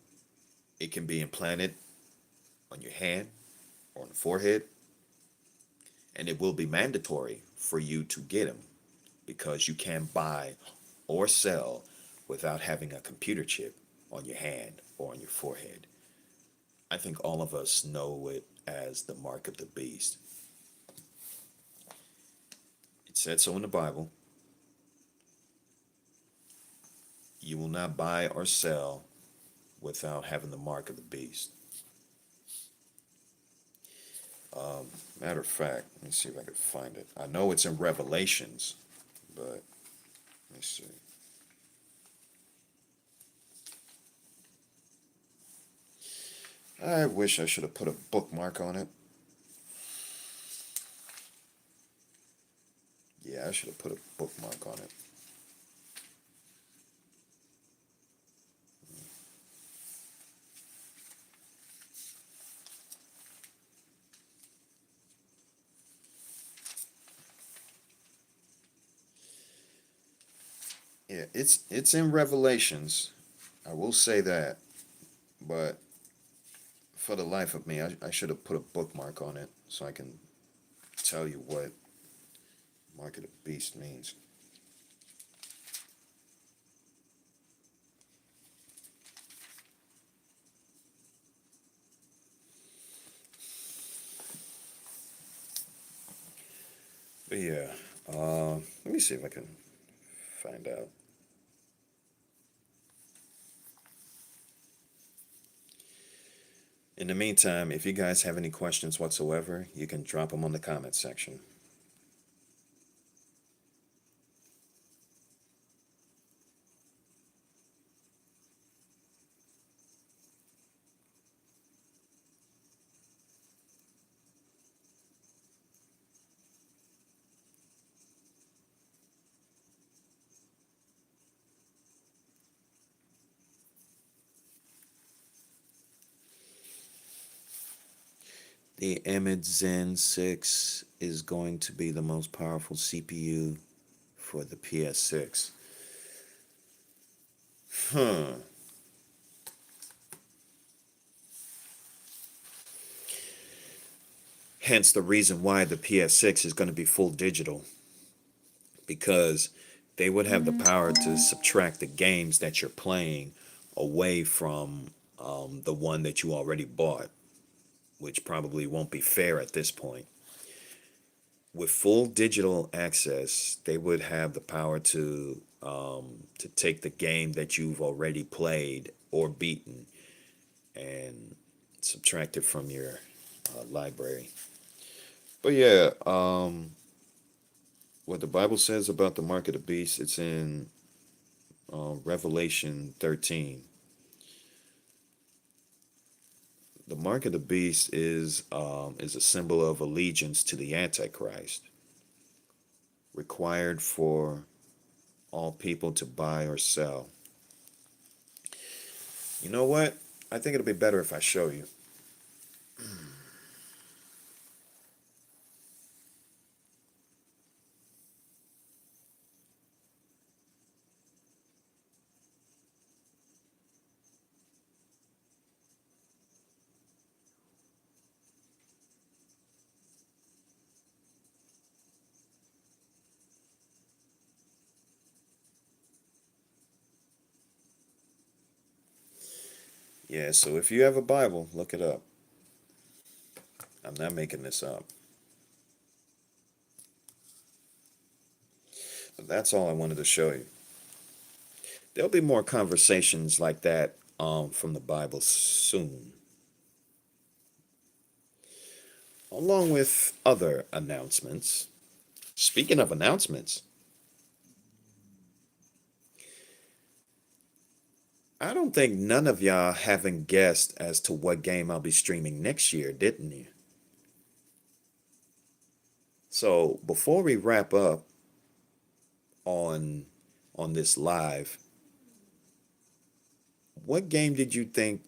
it can be implanted on your hand or on the forehead, and it will be mandatory for you to get them because you can't buy or sell without having a computer chip on your hand or on your forehead. I think all of us know it as the mark of the beast. It said so in the Bible. You will not buy or sell without having the mark of the beast. Matter of fact, let me see if I can find it. I know it's in Revelations, but let me see. I wish I should have put a bookmark on it. Yeah, I should have put a bookmark on it. Yeah, it's in Revelations. I will say that, but for the life of me, I should have put a bookmark on it so I can tell you what Mark of the Beast means. But yeah, let me see if I can find out. In the meantime, if you guys have any questions whatsoever, you can drop them on the comment section. The Image Zen 6 is going to be the most powerful CPU for the PS6. Huh. Hence the reason why the PS6 is going to be full digital, because they would have the power to subtract the games that you're playing away from the one that you already bought, which probably won't be fair at this point. with full digital access, they would have the power to take the game that you've already played or beaten and subtract it from your library. But yeah, what the Bible says about the mark of the beast, it's in Revelation 13. The mark of the beast is a symbol of allegiance to the Antichrist, required for all people to buy or sell. You know what? I think it'll be better if I show you. Yeah, so if you have a Bible, look it up. I'm not making this up. But that's all I wanted to show you. There'll be more conversations like that from the Bible soon, along with other announcements. Speaking of announcements, I don't think none of y'all haven't guessed as to what game I'll be streaming next year, didn't you? So before we wrap up on this live, what game did you think,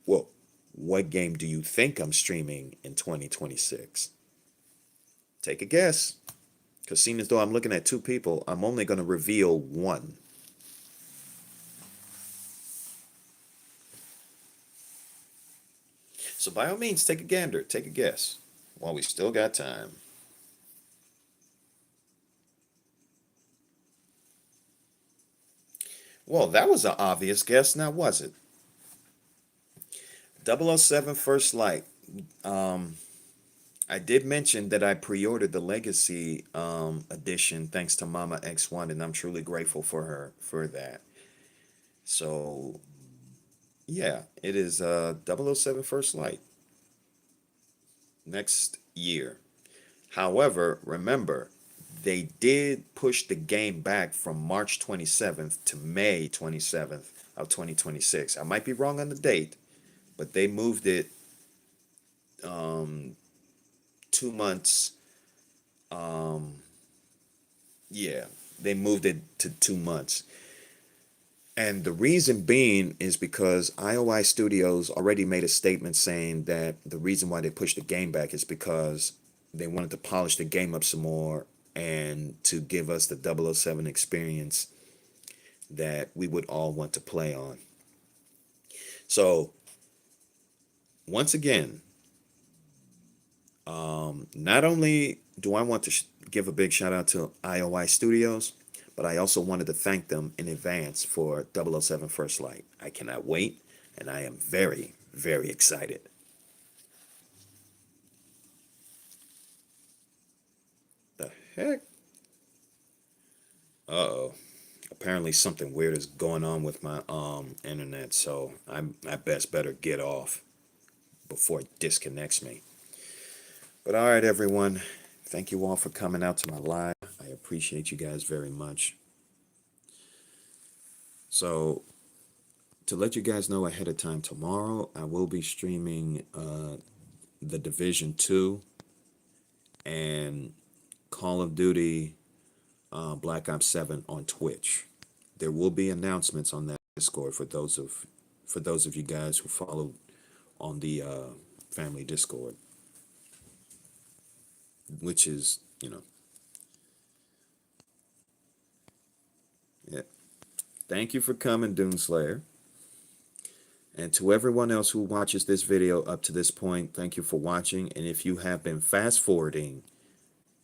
well, what game do you think I'm streaming in 2026? Take a guess. Because seeing as though I'm looking at two people, I'm only going to reveal one. So by all means, take a gander, take a guess, while we still got time. Well, that was an obvious guess, now was it? 007 First Light. Um, I did mention that I pre-ordered the Legacy edition thanks to Mama X1, and I'm truly grateful for her for that. So, yeah, it is 007 First Light next year. However, remember, they did push the game back from March 27th to May 27th of 2026. I might be wrong on the date, but they moved it um, 2 months. Um, yeah, they moved it to 2 months. And the reason being is because IOI Studios already made a statement saying that the reason why they pushed the game back is because they wanted to polish the game up some more and to give us the 007 experience that we would all want to play on. So, once again, not only do I want to give a big shout out to IOI Studios, but I also wanted to thank them in advance for 007 First Light. I cannot wait, and I am very, very excited. The heck? Uh-oh. Apparently something weird is going on with my internet, so I best better get off before it disconnects me. But all right, everyone. Thank you all for coming out to my live. I appreciate you guys very much. So, to let you guys know ahead of time, tomorrow I will be streaming The Division 2 and Call of Duty Black Ops 7 on Twitch. There will be announcements on that Discord for those of you guys who follow on the family Discord, which is, yeah. Thank you for coming, Doomslayer. And to everyone else who watches this video up to this point, thank you for watching. And if you have been fast forwarding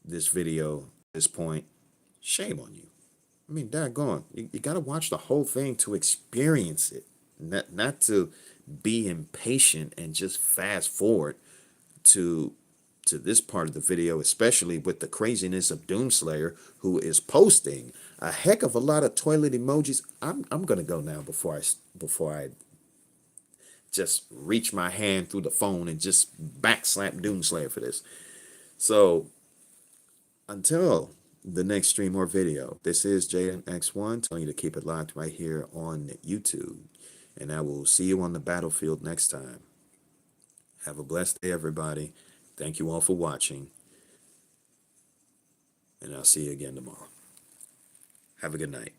this video at this point, shame on you. I mean, daggone, you got to watch the whole thing to experience it, not to be impatient and just fast forward to to this part of the video, especially with the craziness of Doomslayer, who is posting a heck of a lot of toilet emojis. I'm gonna go now before I just reach my hand through the phone and just backslap Doomslayer for this. So until the next stream or video, this is Jaden X1 telling you to keep it locked right here on YouTube. And I will see you on the battlefield next time. Have a blessed day, everybody. Thank you all for watching. And I'll see you again tomorrow. Have a good night.